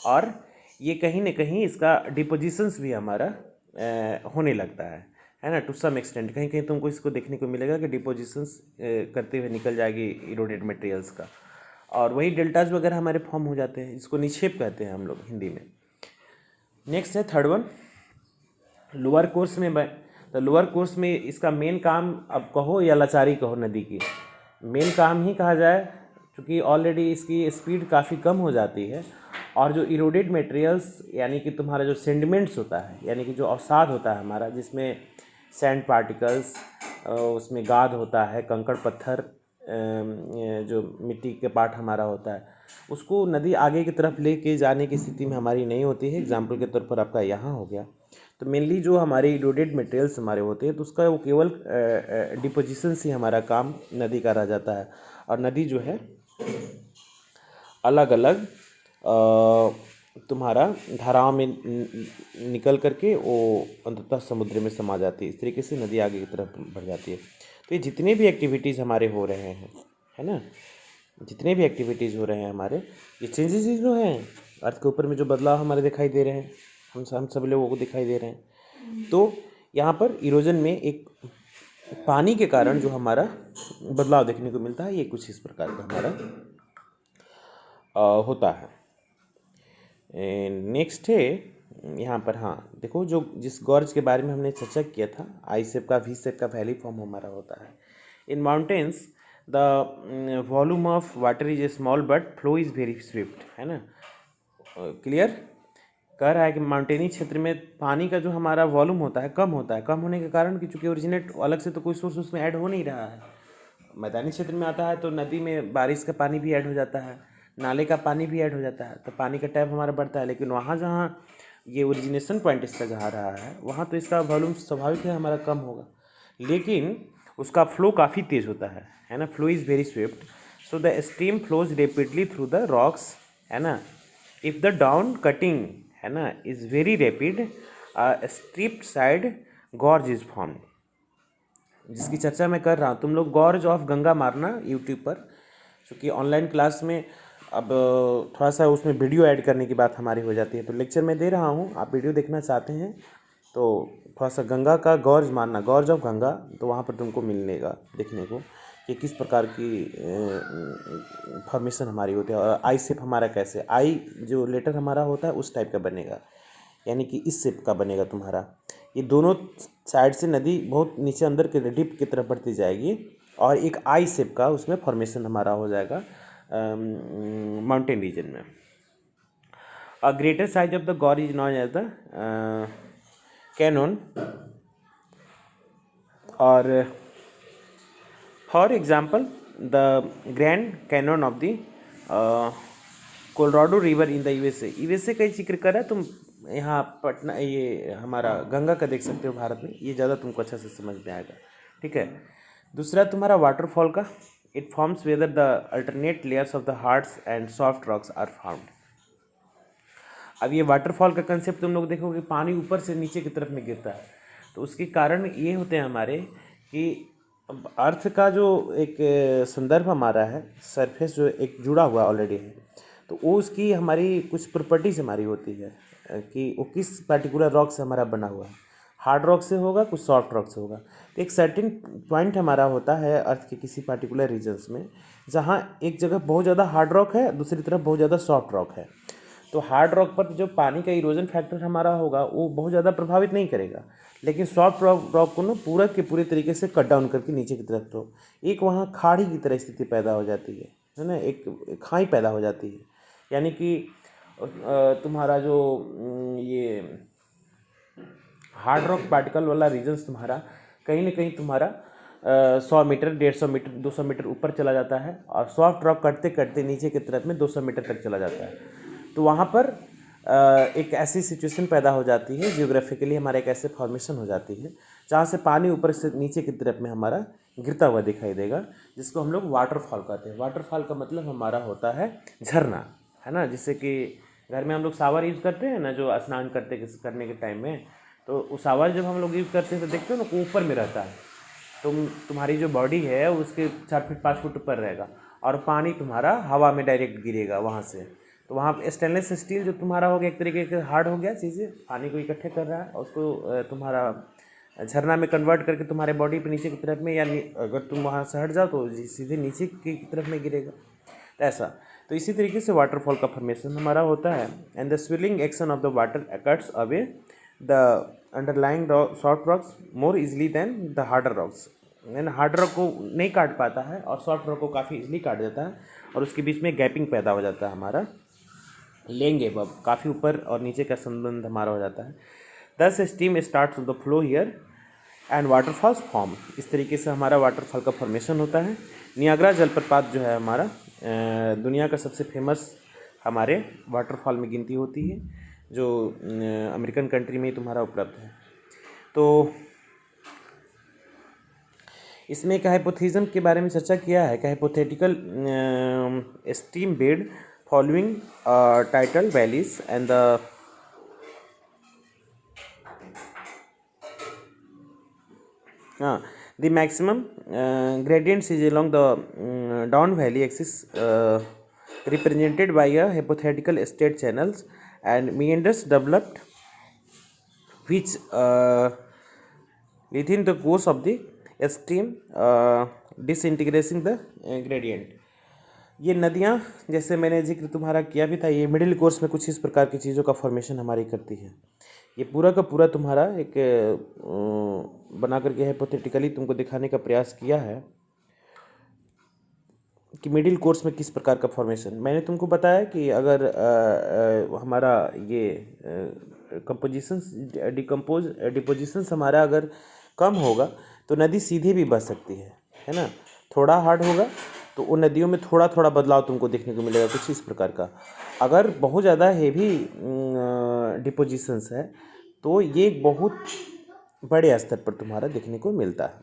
और ये कहीं ना कहीं इसका डिपोजिशंस भी हमारा होने लगता है ना, टू सम एक्सटेंट। कहीं कहीं तुमको इसको देखने को मिलेगा कि डिपोजिशंस करते हुए निकल जाएगी इरोडेड मटेरियल्स का, और वही डेल्टाज वगैरह हमारे फॉर्म हो जाते हैं। इसको निक्षेप कहते हैं हम लोग हिंदी में। नेक्स्ट है थर्ड वन, लोअर कोर्स में। तो लोअर कोर्स में इसका मेन काम अब कहो या लाचारी कहो, नदी की मेन काम ही कहा जाए, क्योंकि ऑलरेडी इसकी स्पीड काफ़ी कम हो जाती है। और जो इरोडेड मटेरियल्स यानी कि तुम्हारा जो सेंडिमेंट्स होता है, यानी कि जो अवसाद होता है हमारा, जिसमें सैंड पार्टिकल्स, उसमें गाद होता है, कंकड़ पत्थर, जो मिट्टी के पार्ट हमारा होता है, उसको नदी आगे की तरफ लेके जाने की स्थिति में हमारी नहीं होती है। एग्जाम्पल के तौर पर आपका यहाँ हो गया। तो मेनली जो हमारे इरोडेड मटेरियल्स हमारे होते हैं तो उसका वो केवल डिपोजिशन से हमारा काम नदी का रह जाता है। और नदी जो है अलग अलग तुम्हारा धाराओं में निकल करके वो अंततः समुद्र में समा जाती है। इस तरीके से नदी आगे की तरफ बढ़ जाती है। तो ये जितने भी एक्टिविटीज़ हमारे हो रहे हैं, है ना, जितने भी एक्टिविटीज़ हो रहे हैं हमारे, ये चेंजेस जो हैं अर्थ के ऊपर में, जो बदलाव हमारे दिखाई दे रहे हैं, हम सब लोगों को दिखाई दे रहे हैं। तो यहाँ पर इरोजन में एक पानी के कारण जो हमारा बदलाव देखने को मिलता है, ये कुछ इस प्रकार का हमारा होता है। नेक्स्ट है यहाँ पर, हाँ देखो, जो जिस गॉर्ज के बारे में हमने चर्चा किया था, आई शेप का, वी शेप का वैली फॉर्म हमारा होता है। In mountains the volume of water is a small but flow is very Swift, है ना। क्लियर कह रहा है कि माउंटेनी क्षेत्र में पानी का जो हमारा वॉल्यूम होता है कम होता है। कम होने के कारण कि चूँकि ओरिजिनेट अलग से तो कोई सोर्स उसमें ऐड हो नहीं रहा है। मैदानी क्षेत्र में आता है तो नदी में बारिश का पानी भी ऐड हो जाता है, नाले का पानी भी ऐड हो जाता है, तो पानी का टैप हमारा बढ़ता है। लेकिन वहाँ जहाँ ये ओरिजिनेशन पॉइंट इसका जहाँ रहा है, वहाँ तो इसका वॉल्यूम स्वाभाविक है हमारा कम होगा। लेकिन उसका फ्लो काफ़ी तेज़ होता है ना, flow is very swift, so the stream flows rapidly through the rocks, है ना। इफ़ द डाउन कटिंग, है ना, is very rapid, stripped side gorge is form, जिसकी चर्चा मैं कर रहा हूँ। तुम लोग गॉर्ज ऑफ गंगा मारना यूट्यूब पर, क्योंकि ऑनलाइन क्लास में अब थोड़ा सा उसमें वीडियो ऐड करने की बात हमारी हो जाती है, तो लेक्चर में दे रहा हूँ, आप वीडियो देखना चाहते हैं तो थोड़ा सा गंगा का गॉर्ज मारना, गॉर्ज ऑफ गंगा, तो वहाँ पर तुमको मिलेगा देखने को कि किस प्रकार की फॉर्मेशन हमारी होती है, और आई शेप हमारा कैसे, आई जो लेटर हमारा होता है उस टाइप का बनेगा, यानी कि इस शेप का बनेगा तुम्हारा। ये दोनों साइड से नदी बहुत नीचे अंदर के डिप की तरफ बढ़ती जाएगी, और एक आई शेप का उसमें फॉर्मेशन हमारा हो जाएगा माउंटेन रीजन में। A greater size of the gorge is known as the canyon, और for example the Grand Canyon of the Colorado river in the USA का जिक्र करा तुम यहाँ पटना, ये हमारा गंगा का देख सकते हो भारत में, ये ज़्यादा तुमको अच्छा से समझ में आएगा, ठीक है। दूसरा तुम्हारा वाटरफॉल का, it forms where the alternate layers of the hards and soft rocks are found. अब ये वाटरफॉल का कंसेप्ट तुम लोग देखोगे, पानी ऊपर से नीचे की तरफ में गिरता है, तो उसके कारण ये होते हैं हमारे कि अर्थ का जो एक संदर्भ हमारा है, सरफेस जो एक जुड़ा हुआ ऑलरेडी है, तो वो उसकी हमारी कुछ प्रॉपर्टीज हमारी होती है कि वो किस पर्टिकुलर रॉक से हमारा बना हुआ है, हार्ड रॉक से होगा, कुछ सॉफ्ट रॉक से होगा। तो एक सर्टेन पॉइंट हमारा होता है अर्थ के किसी पर्टिकुलर रीजन्स में, जहाँ एक जगह बहुत ज़्यादा हार्ड रॉक है, दूसरी तरफ बहुत ज़्यादा सॉफ्ट रॉक है। तो हार्ड रॉक पर जो पानी का इरोजन फैक्टर हमारा होगा वो बहुत ज़्यादा प्रभावित नहीं करेगा, लेकिन सॉफ्ट रॉक को ना पूरा के पूरे तरीके से कट डाउन करके नीचे की तरफ, तो एक वहाँ खाड़ी की तरह स्थिति पैदा हो जाती है ना, एक खाई पैदा हो जाती है, यानी कि तुम्हारा जो ये हार्ड रॉक पार्टिकल वाला रीजन्स तुम्हारा कहीं ना कहीं तुम्हारा 100 मीटर, 150 मीटर, 200 मीटर ऊपर चला जाता है, और सॉफ्ट रॉक कटते कटते नीचे की तरफ में 200 मीटर तक चला जाता है। तो वहाँ पर एक ऐसी सिचुएशन पैदा हो जाती है, जियोग्राफिकली हमारा एक ऐसे फॉर्मेशन हो जाती है जहाँ से पानी ऊपर से नीचे की तरफ में हमारा गिरता हुआ दिखाई देगा, जिसको हम लोग वाटरफॉल कहते हैं। वाटरफॉल का मतलब हमारा होता है झरना, है ना। जैसे कि घर में हम लोग शावर यूज़ करते हैं ना, जो स्नान करने के टाइम में, तो वो शावर जब हम लोग यूज़ करते हैं तो देखते हो ना, वो ऊपर में रहता है, तुम्हारी जो बॉडी है उसके 4 फीट 5 फुट ऊपर रहेगा, और पानी तुम्हारा हवा में डायरेक्ट गिरेगा वहाँ से। तो वहाँ पे स्टेनलेस स्टील जो तुम्हारा हो गया, एक तरीके के हार्ड हो गया, चीज़ें पानी को इकट्ठे कर रहा है, और उसको तुम्हारा झरना में कन्वर्ट करके तुम्हारे बॉडी पे नीचे की तरफ में, या अगर तुम वहाँ से हट जाओ तो सीधे नीचे की तरफ में गिरेगा, तो ऐसा। तो इसी तरीके से वाटरफॉल का फॉर्मेशन हमारा होता है। And the swirling action of the water cuts away the underlying soft rocks more easily than the harder rocks, यानी हार्डर रॉक को नहीं काट पाता है और सॉफ्ट रॉक को काफ़ी इजली काट देता है, और उसके बीच में गैपिंग पैदा हो जाता है हमारा, लेंगे अब काफ़ी ऊपर और नीचे का संबंध हमारा हो जाता है। दस steam start the flow here and waterfalls form. इस तरीके से हमारा वाटरफॉल का फॉर्मेशन होता है। नियाग्रा जलप्रपात जो है हमारा दुनिया का सबसे फेमस हमारे वाटरफॉल में गिनती होती है, जो अमेरिकन कंट्री में ही तुम्हारा उपलब्ध है। तो इसमें एक हाइपोथेसिस के बारे में चर्चा किया है कि hypothetical stream bed following title valleys and the the maximum gradients is along the down valley axis represented by a hypothetical state channels and meanders developed which within the course of the stream disintegrating the gradient। ये नदियाँ जैसे मैंने जिक्र तुम्हारा किया भी था, ये मिडिल कोर्स में कुछ इस प्रकार की चीज़ों का फॉर्मेशन हमारी करती है। ये पूरा का पूरा तुम्हारा एक बना करके हाइपोथेटिकली तुमको दिखाने का प्रयास किया है कि मिडिल कोर्स में किस प्रकार का फॉर्मेशन। मैंने तुमको बताया कि अगर हमारा ये कंपोजिशंस डिपोजिशंस हमारा अगर कम होगा तो नदी सीधे भी बह सकती है ना। थोड़ा हार्ड होगा तो उन नदियों में थोड़ा थोड़ा बदलाव तुमको देखने को मिलेगा कुछ इस प्रकार का। अगर बहुत ज़्यादा हेवी डिपोजिशंस है तो ये बहुत बड़े स्तर पर तुम्हारा देखने को मिलता है।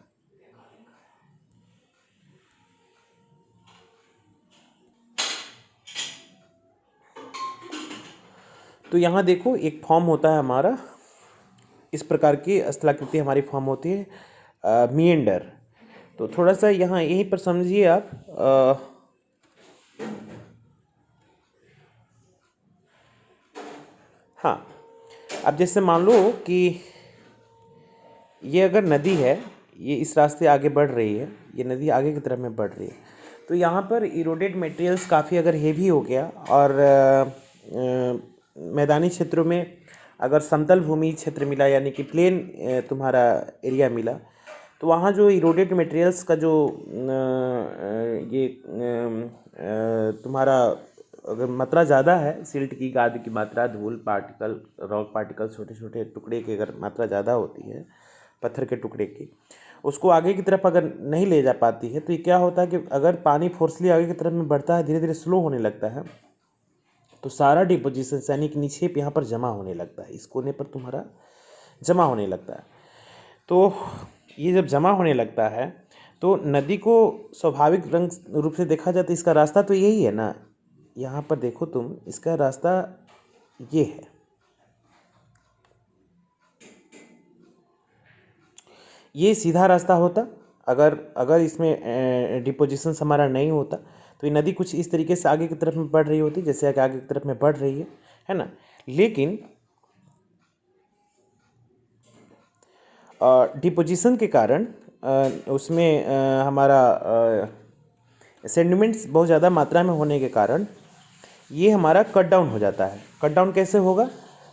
तो यहाँ देखो एक फॉर्म होता है हमारा, इस प्रकार की स्थलाकृति हमारी फॉर्म होती है मिएंडर। तो थोड़ा सा यहाँ यहीं पर समझिए आप। हाँ, अब जैसे मान लो कि ये अगर नदी है, ये इस रास्ते आगे बढ़ रही है, ये नदी आगे की तरफ में बढ़ रही है, तो यहाँ पर इरोडेड मटेरियल्स काफ़ी अगर हेवी हो गया और मैदानी क्षेत्रों में अगर समतल भूमि क्षेत्र मिला यानी कि प्लेन तुम्हारा एरिया मिला, तो वहाँ जो इरोडेड मटेरियल्स का जो ये तुम्हारा अगर मात्रा ज़्यादा है, सिल्ट की, गाद की मात्रा, धूल पार्टिकल, रॉक पार्टिकल, छोटे छोटे टुकड़े की अगर मात्रा ज़्यादा होती है, पत्थर के टुकड़े की, उसको आगे की तरफ अगर नहीं ले जा पाती है, तो ये क्या होता है कि अगर पानी फोर्सली आगे की तरफ में बढ़ता है, धीरे धीरे स्लो होने लगता है, तो सारा डिपोजिशन यानी कि निक्षेप यहाँ पर जमा होने लगता है, इस कोने पर तुम्हारा जमा होने लगता है। तो ये जब जमा होने लगता है तो नदी को स्वाभाविक रंग रूप से देखा जाए तो इसका रास्ता तो यही है ना, यहाँ पर देखो तुम, इसका रास्ता ये है, ये सीधा रास्ता होता। अगर इसमें डिपोजिशन हमारा नहीं होता तो ये नदी कुछ इस तरीके से आगे की तरफ में बढ़ रही होती, जैसे आगे की तरफ में बढ़ रही है ना। लेकिन डिपोजिशन के कारण उसमें हमारा सेडिमेंट्स बहुत ज़्यादा मात्रा में होने के कारण ये हमारा कट डाउन हो जाता है। कट डाउन कैसे होगा,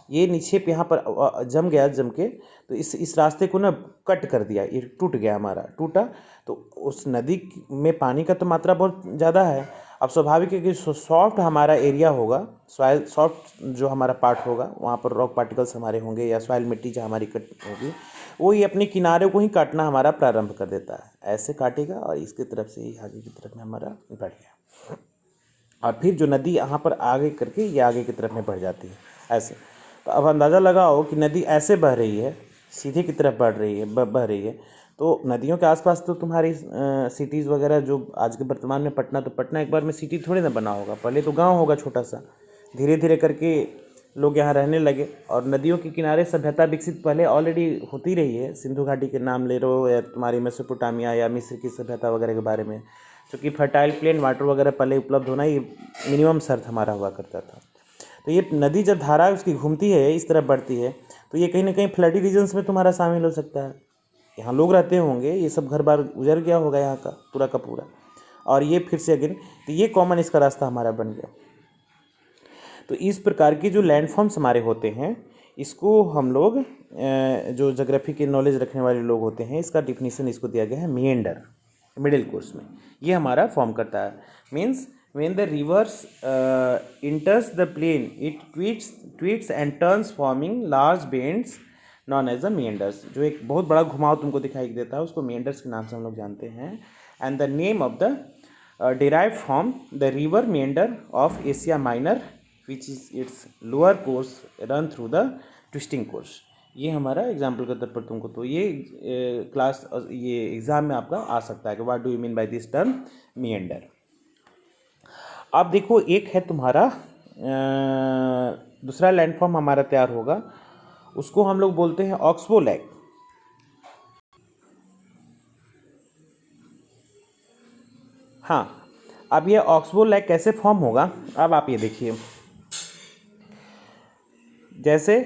ये निक्षेप यहाँ पर जम गया, जम के तो इस रास्ते को ना कट कर दिया, ये टूट गया, हमारा टूटा, तो उस नदी में पानी का तो मात्रा बहुत ज़्यादा है। अब स्वाभाविक है कि सॉफ्ट हमारा एरिया होगा, सॉइल सॉफ्ट जो हमारा पार्ट होगा, वहाँ पर रॉक पार्टिकल्स हमारे होंगे या सॉइल मिट्टी जो हमारी कट होगी, वो ही अपने किनारे को ही काटना हमारा प्रारंभ कर देता है। ऐसे काटेगा और इसकी तरफ से ही आगे की तरफ में हमारा बढ़ गया, और फिर जो नदी यहाँ पर आगे करके ये आगे की तरफ में बढ़ जाती है ऐसे। तो अब अंदाज़ा लगाओ कि नदी ऐसे बह रही है, सीधे की तरफ बढ़ रही है, बह रही है, तो नदियों के आसपास तो तुम्हारी सिटीज़ वगैरह जो आज के वर्तमान में पटना, तो पटना एक बार में सिटी थोड़ी ना बना होगा, पहले तो गांव होगा छोटा सा, धीरे धीरे करके लोग यहाँ रहने लगे, और नदियों के किनारे सभ्यता विकसित पहले ऑलरेडी होती रही है। सिंधु घाटी के नाम ले लो या तुम्हारी मेसोपोटामिया या मिस्र की सभ्यता वगैरह के बारे में, क्योंकि फर्टाइल प्लेन वाटर वगैरह पहले उपलब्ध होना ये मिनिमम शर्त हमारा हुआ करता था। तो ये नदी जब धारा उसकी घूमती है, इस तरफ बढ़ती है, तो ये कहीं ना कहीं फ्लडी रीजन्स में तुम्हारा शामिल हो सकता है। यहाँ लोग रहते होंगे, ये सब घर बार उजड़ गया होगा यहाँ का पूरा, और ये फिर से अगेन, तो ये कॉमन इसका रास्ता हमारा बन गया। तो इस प्रकार की जो लैंडफॉर्म्स हमारे होते हैं, इसको हम लोग जो ज्योग्राफी की नॉलेज रखने वाले लोग होते हैं, इसका डिफिनीसन इसको दिया गया है मिएंडर, मिडिल कोर्स में ये हमारा फॉर्म करता है। Means when the rivers enters the plain, it twists and turns forming large bends known as the meanders। जो एक बहुत बड़ा घुमाव तुमको दिखाई देता है, उसको meanders के नाम से हम लोग जानते हैं। and the name of the derived from the river meander of Asia Minor, which is its lower course run through the twisting course। ये हमारा एग्जाम्पल के तौर पर तुमको, तो ये क्लास ये एग्ज़ाम में आपका आ सकता है कि what do you mean by this term meander। अब देखो एक है तुम्हारा दूसरा लैंडफॉर्म हमारा तैयार होगा, उसको हम लोग बोलते हैं ऑक्सबो लैक। हाँ, अब ये ऑक्सबो लैक कैसे फॉर्म होगा, अब आप ये देखिए, जैसे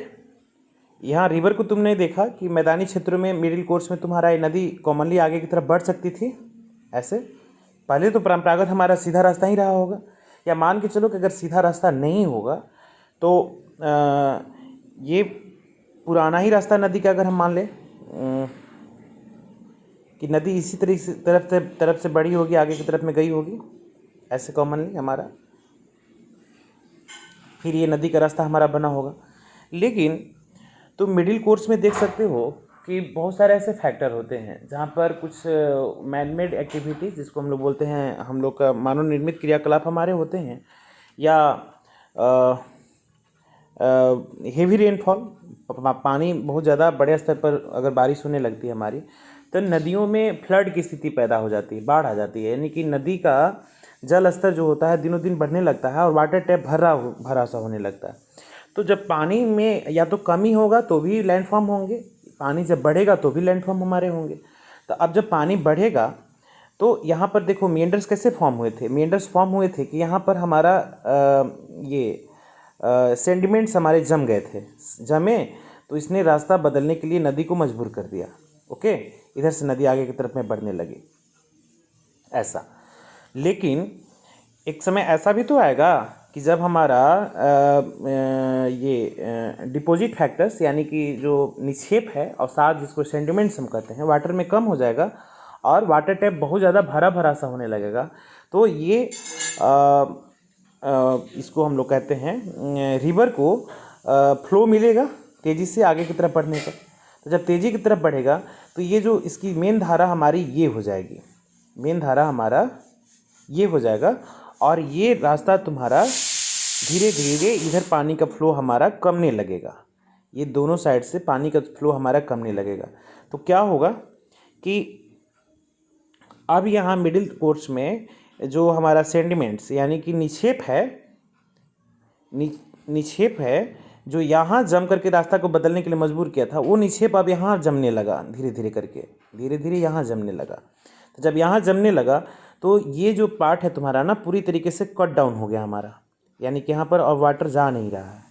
यहाँ रिवर को तुमने देखा कि मैदानी क्षेत्रों में मिडिल कोर्स में तुम्हारा ये नदी कॉमनली आगे की तरफ बढ़ सकती थी ऐसे। पहले तो परंपरागत हमारा सीधा रास्ता ही रहा होगा, या मान के चलो कि अगर सीधा रास्ता नहीं होगा तो ये पुराना ही रास्ता नदी का अगर हम मान लें कि नदी इसी तरफ से बढ़ी होगी, आगे की तरफ में गई होगी ऐसे कॉमनली हमारा, फिर ये नदी का रास्ता हमारा बना होगा। लेकिन तो मिडिल कोर्स में देख सकते हो कि बहुत सारे ऐसे फैक्टर होते हैं जहाँ पर कुछ मैन मेड एक्टिविटीज़, जिसको हम लोग बोलते हैं, हम लोग का मानव निर्मित क्रियाकलाप हमारे होते हैं, या हेवी रेनफॉल, पानी बहुत ज़्यादा बड़े स्तर पर अगर बारिश होने लगती है हमारी, तो नदियों में फ्लड की स्थिति पैदा हो जाती है, बाढ़ आ जाती है, यानी कि नदी का जल स्तर जो होता है दिनों दिन बढ़ने लगता है और वाटर टैप भरा सा होने लगता है। तो जब पानी में या तो कमी होगा तो भी लैंडफॉर्म होंगे, पानी जब बढ़ेगा तो भी लैंडफॉर्म हमारे होंगे। तो अब जब पानी बढ़ेगा तो यहाँ पर देखो मेंडर्स कैसे फॉर्म हुए थे। मेंडर्स फॉर्म हुए थे कि यहाँ पर हमारा सेंडिमेंट्स हमारे जम गए थे, जमे तो इसने रास्ता बदलने के लिए नदी को मजबूर कर दिया। ओके, इधर से नदी आगे की तरफ में बढ़ने लगी ऐसा। लेकिन एक समय ऐसा भी तो आएगा कि जब हमारा ये डिपॉजिट फैक्टर्स यानी कि जो निक्षेप है और साथ जिसको सेंडिमेंट्स हम कहते हैं वाटर में कम हो जाएगा और वाटर टैप बहुत ज़्यादा भरा भरा सा होने लगेगा। तो ये इसको हम लोग कहते हैं रिवर को फ्लो मिलेगा तेज़ी से आगे की तरफ बढ़ने का। तो जब तेज़ी की तरफ बढ़ेगा तो ये जो इसकी मेन धारा हमारी ये हो जाएगी, मेन धारा हमारा ये हो जाएगा और ये रास्ता तुम्हारा धीरे धीरे इधर पानी का फ्लो हमारा कमने लगेगा, ये दोनों साइड से पानी का फ्लो हमारा कमने लगेगा। तो क्या होगा कि अब यहाँ मिडिल कोर्स में जो हमारा सेंडिमेंट्स यानी कि निक्षेप है, निक्षेप है जो यहाँ जम करके रास्ता को बदलने के लिए मजबूर किया था, वो निक्षेप अब यहाँ जमने लगा, धीरे धीरे करके धीरे धीरे यहाँ जमने लगा। तो जब यहाँ जमने लगा तो ये जो पार्ट है तुम्हारा ना पूरी तरीके से कट डाउन हो गया हमारा, यानी कि यहाँ पर अब वाटर जा नहीं रहा है।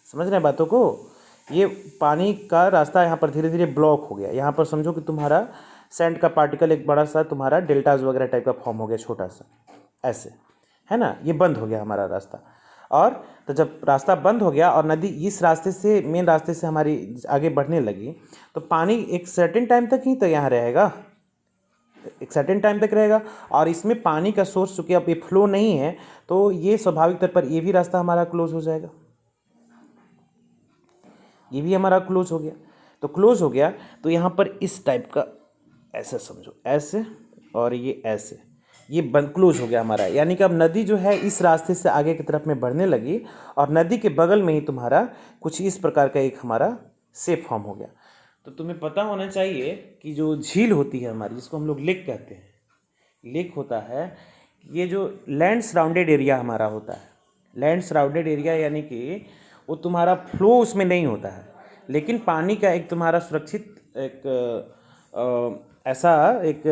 समझ रहे हैं बातों को? ये पानी का रास्ता यहाँ पर धीरे धीरे ब्लॉक हो गया। यहाँ पर समझो कि तुम्हारा सैंड का पार्टिकल एक बड़ा सा तुम्हारा डेल्टाज वगैरह टाइप का फॉर्म हो गया, छोटा सा ऐसे, है ना, ये बंद हो गया हमारा रास्ता। और तो जब रास्ता बंद हो गया और नदी इस रास्ते से मेन रास्ते से हमारी आगे बढ़ने लगी तो पानी एक सर्टेन टाइम तक ही तो यहाँ रहेगा, एक सर्टेन टाइम तक रहेगा। और इसमें पानी का सोर्स चूँकि अब ये फ्लो नहीं है तो ये स्वाभाविक तौर पर ये भी रास्ता हमारा क्लोज हो जाएगा, ये भी हमारा क्लोज हो गया। तो क्लोज हो गया तो यहाँ पर इस टाइप का ऐसे समझो, ऐसे और ये ऐसे, ये बंद क्लोज हो गया हमारा। यानी कि अब नदी जो है इस रास्ते से आगे की तरफ में बढ़ने लगी और नदी के बगल में ही तुम्हारा कुछ इस प्रकार का एक हमारा शेप फॉर्म हो गया। तो तुम्हें पता होना चाहिए कि जो झील होती है हमारी, जिसको हम लोग लेक कहते हैं, लेक होता है ये जो लैंड सराउंडेड एरिया हमारा होता है। लैंड सराउंडेड एरिया यानी कि वो तुम्हारा फ्लो उसमें नहीं होता है, लेकिन पानी का एक तुम्हारा सुरक्षित एक ऐसा एक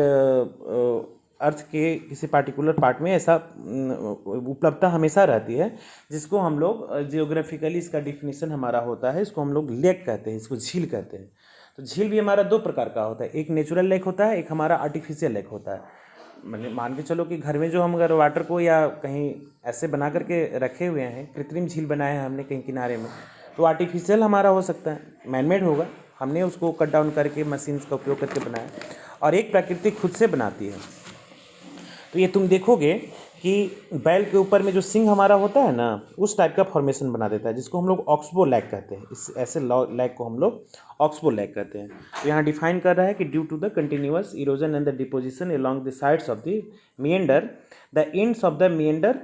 अर्थ के किसी पार्टिकुलर पार्ट में ऐसा उपलब्धता हमेशा रहती है, जिसको हम लोग जियोग्राफिकली इसका डिफिनीशन हमारा होता है, इसको हम लोग लेक कहते हैं, इसको झील कहते हैं। तो झील भी हमारा दो प्रकार का होता है, एक नेचुरल लेक होता है, एक हमारा आर्टिफिशियल लेक होता है। मान के चलो कि घर में जो हम अगर वाटर को या कहीं ऐसे बना करके रखे हुए हैं, कृत्रिम झील बनाए हैं हमने कहीं किनारे में, तो आर्टिफिशियल हमारा हो सकता है, मैनमेड होगा, हमने उसको कट डाउन करके मशीन्स का उपयोग करके बनाया। और एक प्राकृतिक खुद से बनाती है। तो ये तुम देखोगे कि बैल के ऊपर में जो सिंग हमारा होता है ना, उस टाइप का फॉर्मेशन बना देता है, जिसको हम लोग ऑक्सबो लैक कहते हैं। इस ऐसे लैक को हम लोग ऑक्सबो लैक कहते हैं। तो यहाँ डिफाइन कर रहा है कि due to the continuous erosion and the deposition along the sides of the meander, the ends of the meander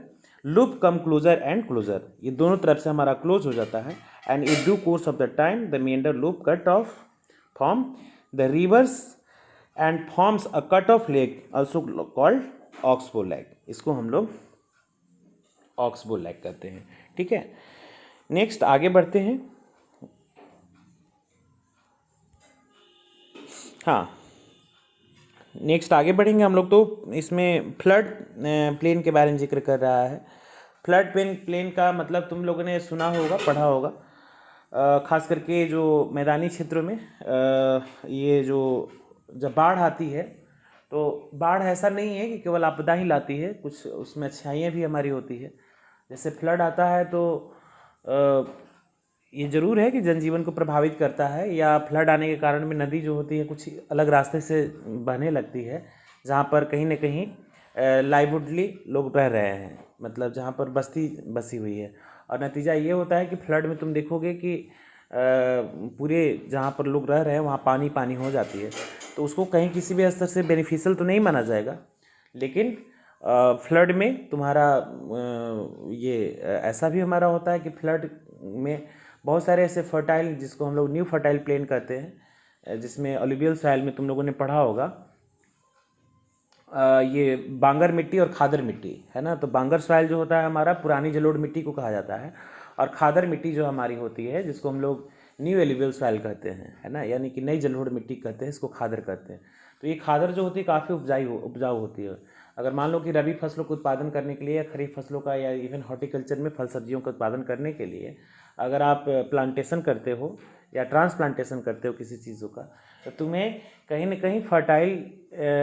loop come closer and closer, ये दोनों तरफ से हमारा क्लोज हो जाता है। And in due course of the time the meander loop cut off from the rivers and forms a cut off lake also called oxbow lake, इसको हम लोग ऑक्सबो लैक कहते हैं। ठीक है, नेक्स्ट आगे बढ़ते हैं। हाँ, नेक्स्ट आगे बढ़ेंगे हम लोग। तो इसमें फ्लड प्लेन के बारे में जिक्र कर रहा है। फ्लड प्लेन का मतलब तुम लोगों ने सुना होगा, पढ़ा होगा, खास करके जो मैदानी क्षेत्रों में ये जो जब बाढ़ आती है तो बाढ़ ऐसा नहीं है कि केवल आपदा ही लाती है, कुछ उसमें अच्छाइयाँ भी हमारी होती है। जैसे फ्लड आता है तो ये ज़रूर है कि जनजीवन को प्रभावित करता है, या फ्लड आने के कारण में नदी जो होती है कुछ अलग रास्ते से बहने लगती है, जहाँ पर कहीं ना कहीं लाइवलीहुडली लोग रह रहे हैं, मतलब जहाँ पर बस्ती बसी हुई है। और नतीजा ये होता है कि फ्लड में तुम देखोगे कि पूरे जहाँ पर लोग रह रहे हैं वहाँ पानी पानी हो जाती है। तो उसको कहीं किसी भी स्तर से बेनिफिशियल तो नहीं माना जाएगा, लेकिन फ्लड में तुम्हारा ये ऐसा भी हमारा होता है कि फ्लड में बहुत सारे ऐसे फर्टाइल, जिसको हम लोग न्यू फर्टाइल प्लेन कहते हैं, जिसमें अलुवियल सॉइल में तुम लोगों ने पढ़ा होगा ये बांगर मिट्टी और खादर मिट्टी है ना। तो बांगर सॉइल जो होता है हमारा पुरानी जलोढ़ मिट्टी को कहा जाता है, और खादर मिट्टी जो हमारी होती है, जिसको हम लोग न्यू एल्यूवियल सॉइल कहते हैं, है ना, यानी कि नई जलोढ़ मिट्टी कहते हैं, इसको खादर कहते हैं। तो ये खादर जो होती है काफ़ी उपजाऊ होती है। अगर मान लो कि रबी फसलों का उत्पादन करने के लिए या खरीफ फसलों का या इवन हॉर्टिकल्चर में फल सब्जियों का उत्पादन करने के लिए अगर आप प्लांटेशन करते हो या ट्रांसप्लांटेशन करते हो किसी चीज़ों का, तो तुम्हें कहीं ना कहीं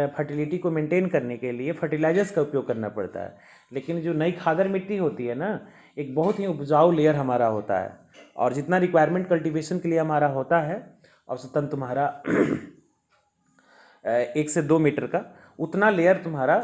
फर्टिलिटी को मेंटेन करने के लिए फर्टिलाइजर्स का उपयोग करना पड़ता है। लेकिन जो नई खादर मिट्टी होती है ना, एक बहुत ही उपजाऊ लेयर हमारा होता है, और जितना रिक्वायरमेंट कल्टीवेशन के लिए हमारा होता है औसतन तुम्हारा 1 से 2 मीटर का, उतना लेयर तुम्हारा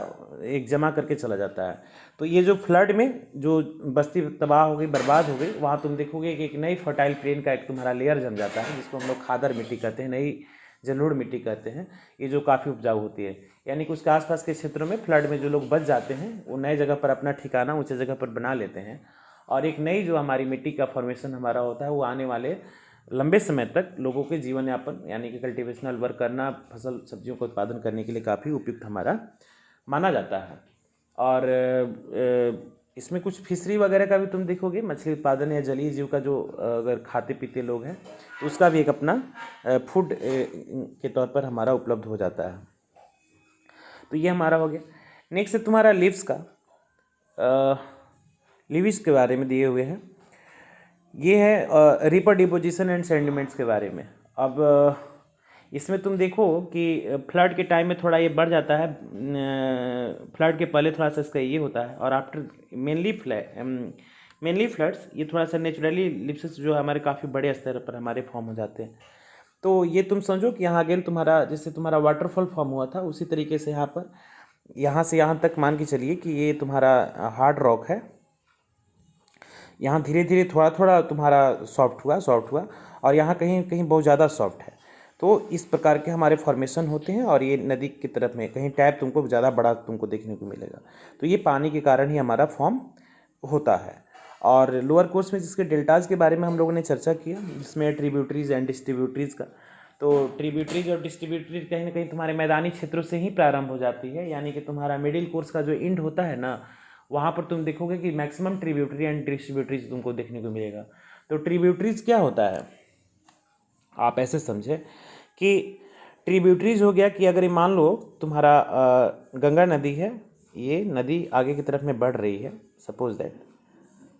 एक जमा करके चला जाता है। तो ये जो फ्लड में जो बस्ती तबाह हो गई, बर्बाद हो गई, वहाँ तुम देखोगे कि एक नई फर्टाइल प्लेन का एक तुम्हारा लेयर जम जाता है, जिसको हम लोग खादर मिट्टी कहते हैं, नई जलोढ़ मिट्टी कहते हैं। ये जो काफ़ी उपजाऊ होती है, यानी कि उसके आसपास के क्षेत्रों में फ्लड में जो लोग बच जाते हैं वो नए जगह पर अपना ठिकाना ऊँचे जगह पर बना लेते हैं, और एक नई जो हमारी मिट्टी का फॉर्मेशन हमारा होता है वो आने वाले लंबे समय तक लोगों के जीवन यापन यानी कि कल्टीवेशनल वर्क करना, फसल सब्जियों का उत्पादन करने के लिए काफ़ी उपयुक्त हमारा माना जाता है। और इसमें कुछ फिशरी वगैरह का भी तुम देखोगे, मछली उत्पादन या जलीय जीव का जो अगर खाते पीते लोग हैं तो उसका भी एक अपना फूड के तौर पर हमारा उपलब्ध हो जाता है। तो ये हमारा हो गया। नेक्स्ट है तुम्हारा लीव्स का। लीव्स के बारे में दिए हुए हैं, ये है रिपर डिपोजिशन एंड सेडिमेंट्स के बारे में। अब इसमें तुम देखो कि फ्लड के टाइम में थोड़ा ये बढ़ जाता है, फ्लड के पहले थोड़ा सा इसका ये होता है, और आफ्टर मेनली फ्लड्स ये थोड़ा सा नेचुरली लिप्सिस जो हमारे काफ़ी बड़े स्तर पर हमारे फॉर्म हो जाते हैं। तो ये तुम समझो कि यहाँ अगेन तुम्हारा जैसे तुम्हारा वाटरफॉल फॉर्म हुआ था, उसी तरीके से यहाँ पर यहाँ से यहाँ तक मान के चलिए कि ये तुम्हारा हार्ड रॉक है। यहाँ धीरे धीरे थोड़ा थोड़ा तुम्हारा सॉफ्ट हुआ और यहाँ कहीं कहीं बहुत ज़्यादा सॉफ्ट है। तो इस प्रकार के हमारे फॉर्मेशन होते हैं, और ये नदी की तरफ में कहीं टैप तुमको ज़्यादा बड़ा तुमको देखने को मिलेगा। तो ये पानी के कारण ही हमारा फॉर्म होता है। और लोअर कोर्स में जिसके डेल्टाज के बारे में हम लोगों ने चर्चा किया, जिसमें ट्रिब्यूटरीज एंड डिस्ट्रीब्यूटरीज का, तो ट्रिब्यूटरीज और डिस्ट्रीब्यूटरीज कहीं ना कहीं तुम्हारे मैदानी क्षेत्रों से ही प्रारंभ हो जाती है, यानी कि तुम्हारा मिडिल कोर्स का जो एंड होता है ना, वहाँ पर तुम देखोगे कि मैक्सिमम ट्रिब्यूटरी एंड डिस्ट्रीब्यूटरीज तुमको देखने को मिलेगा। तो ट्रिब्यूटरीज क्या होता है, आप ऐसे समझे कि ट्रिब्यूटरीज हो गया कि अगर ये मान लो तुम्हारा गंगा नदी है, ये नदी आगे की तरफ में बढ़ रही है, सपोज दैट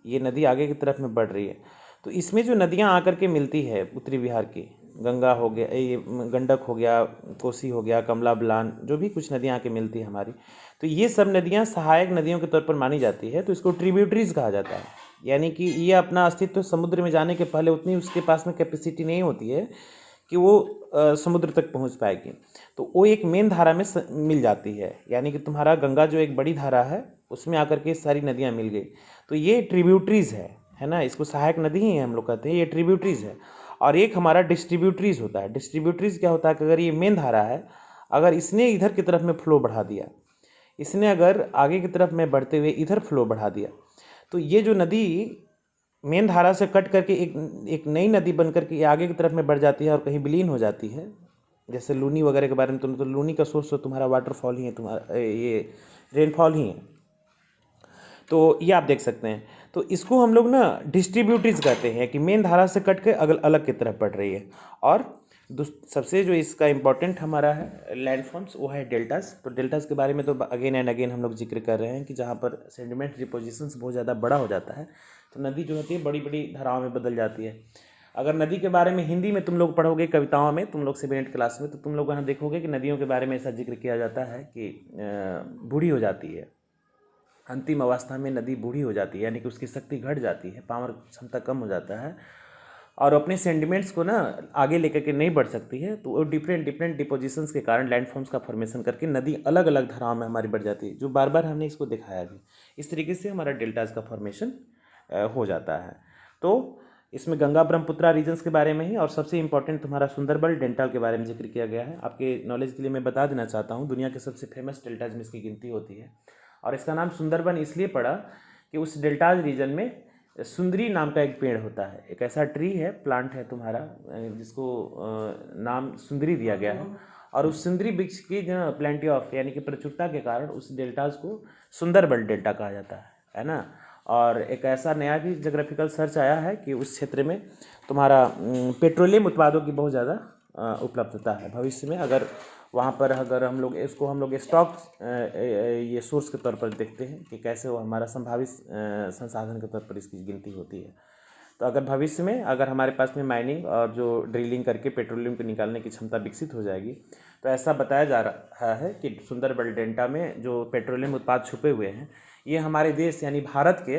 ये नदी आगे की तरफ में बढ़ रही है, तो इसमें जो नदियाँ आकर के मिलती है उत्तरी बिहार की, गंगा हो गया, ये गंडक हो गया, कोसी हो गया, कमला बलान, जो भी कुछ नदियाँ आके मिलती है हमारी, तो ये सब नदियाँ सहायक नदियों के तौर पर मानी जाती है। तो इसको ट्रिब्यूटरीज कहा जाता है, यानी कि ये अपना अस्तित्व समुद्र में जाने के पहले उतनी उसके पास में कैपेसिटी नहीं होती है कि वो समुद्र तक पहुंच पाएगी, तो वो एक मेन धारा में मिल जाती है, यानी कि तुम्हारा गंगा जो एक बड़ी धारा है उसमें आकर के सारी नदियाँ मिल गई, तो ये ट्रिब्यूटरीज है ना, इसको सहायक नदी ही है हम लोग कहते हैं, ये ट्रिब्यूटरीज है। और एक हमारा डिस्ट्रीब्यूटरीज होता है। डिस्ट्रीब्यूटरीज क्या होता है कि अगर ये मेन धारा है, अगर इसने इधर की तरफ में फ्लो बढ़ा दिया, इसने अगर आगे की तरफ में बढ़ते हुए इधर फ्लो बढ़ा दिया, तो ये जो नदी मेन धारा से कट करके एक नई नदी बन करके आगे की तरफ में बढ़ जाती है और कहीं विलीन हो जाती है। जैसे लूनी वगैरह के बारे में तुम, तो लूनी का सोर्स तो तुम्हारा वाटरफॉल ही है, तुम्हारा ये रेनफॉल ही है, तो ये आप देख सकते हैं। तो इसको हम लोग ना डिस्ट्रीब्यूटरीज कहते हैं कि मेन धारा से कट के अलग की तरफ बढ़ रही है। और सबसे जो इसका इम्पोर्टेंट हमारा है लैंड फॉर्म्स, वो है डेल्टास। तो डेल्टास के बारे में तो अगेन एंड अगेन हम लोग जिक्र कर रहे हैं कि जहाँ पर सेडिमेंट डिपोजिशंस बहुत ज़्यादा बड़ा हो जाता है, तो नदी जो होती है बड़ी बड़ी धाराओं में बदल जाती है। अगर नदी के बारे में हिंदी में तुम लोग पढ़ोगे कविताओं में, तुम लोग 7th क्लास में, तो तुम लोग वहाँ देखोगे कि नदियों के बारे में ऐसा जिक्र किया जाता है कि बूढ़ी हो जाती है, अंतिम अवस्था में नदी बूढ़ी हो जाती है, यानी कि उसकी शक्ति घट जाती है, पावर क्षमता कम हो जाता है, और अपने सेंडिमेंट्स को ना आगे लेकर के नहीं बढ़ सकती है। तो वो डिफरेंट डिपोजिशंस के कारण लैंडफॉर्म्स का फॉर्मेशन करके नदी अलग अलग धाराओं में हमारी बढ़ जाती है, जो बार बार हमने इसको दिखाया भी। इस तरीके से हमारा डेल्टाज का फॉर्मेशन हो जाता है। तो इसमें गंगा ब्रह्मपुत्रा रीजन्स के बारे में ही, और सबसे इंपॉर्टेंट तुम्हारा सुंदरबन डेल्टा के बारे में जिक्र किया गया है। आपके नॉलेज के लिए मैं बता देना चाहता हूँ, दुनिया के सबसे फेमस डेल्टाज में इसकी गिनती होती है, और इसका नाम सुंदरबन इसलिए पड़ा कि उस डेल्टाज रीजन में सुंदरी नाम का एक पेड़ होता है, एक ऐसा ट्री है, प्लांट है तुम्हारा, जिसको नाम सुंदरी दिया गया है। और उस सुंदरी वृक्ष की जो प्लेंटी ऑफ यानी कि प्रचुरता के कारण उस डेल्टाज को सुंदरबन डेल्टा कहा जाता है ना। और एक ऐसा नया भी जोग्राफिकल सर्च आया है कि उस क्षेत्र में तुम्हारा पेट्रोलियम उत्पादों की बहुत ज़्यादा उपलब्धता है। भविष्य में अगर वहाँ पर अगर हम लोग स्टॉक ये सोर्स के तौर पर देखते हैं कि कैसे वो हमारा संभावित संसाधन के तौर पर इसकी गिनती होती है। तो अगर भविष्य में अगर हमारे पास में माइनिंग और जो ड्रिलिंग करके पेट्रोलियम को निकालने की क्षमता विकसित हो जाएगी, तो ऐसा बताया जा रहा है कि सुंदरबन डेल्टा में जो पेट्रोलियम उत्पाद छुपे हुए हैं, ये हमारे देश यानी भारत के,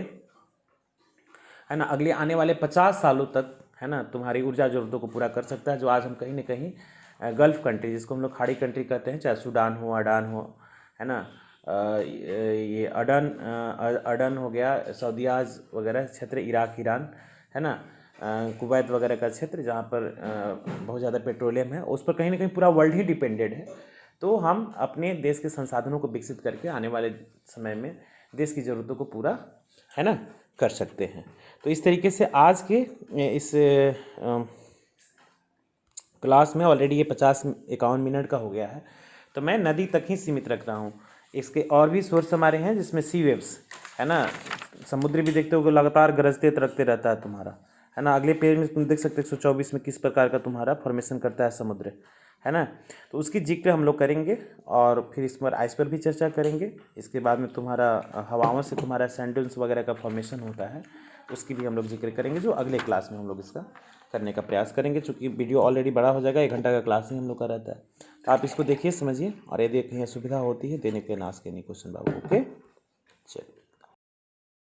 है ना, अगले आने वाले 50 सालों तक, है ना, तुम्हारी ऊर्जा जरूरतों को पूरा कर सकता है। जो आज हम कहीं ना कहीं गल्फ़ कंट्री, जिसको हम लोग खाड़ी कंट्री कहते हैं, चाहे सूडान हो, अडान हो, है ना, ये अडन हो गया, सऊदीयाज वगैरह क्षेत्र, इराक, ईरान, है ना, कुवैत वगैरह का क्षेत्र जहाँ पर बहुत ज़्यादा पेट्रोलियम है, उस पर कहीं ना कहीं पूरा वर्ल्ड ही डिपेंडेड है। तो हम अपने देश के संसाधनों को विकसित करके आने वाले समय में देश की ज़रूरतों को पूरा, है ना, कर सकते हैं। तो इस तरीके से आज के इस क्लास में ऑलरेडी ये 50-51 मिनट का हो गया है, तो मैं नदी तक ही सीमित रख रहा हूँ। इसके और भी सोर्स हमारे हैं, जिसमें सी वेव्स, है ना, समुद्र भी देखते हो लगातार गरजते तरकते रहता है तुम्हारा, है ना। अगले पेज में तुम देख सकते हो 124 में किस प्रकार का तुम्हारा फॉर्मेशन करता है समुद्र, है ना। तो उसकी जिक्र हम लोग करेंगे और फिर इस पर आइस पर भी चर्चा करेंगे। इसके बाद में तुम्हारा हवाओं से तुम्हारा सैंड ड्यून्स वगैरह का फॉर्मेशन होता है, उसकी भी हम लोग जिक्र करेंगे, जो अगले क्लास में हम लोग इसका करने का प्रयास करेंगे। चूँकि वीडियो ऑलरेडी बड़ा हो जाएगा, 1 घंटा का क्लास ही हम लोग का रहता है। तो आप इसको देखिए, समझिए, और यदि कहीं असुविधा होती है देने के नाश के नहीं क्वेश्चन बाबू। ओके।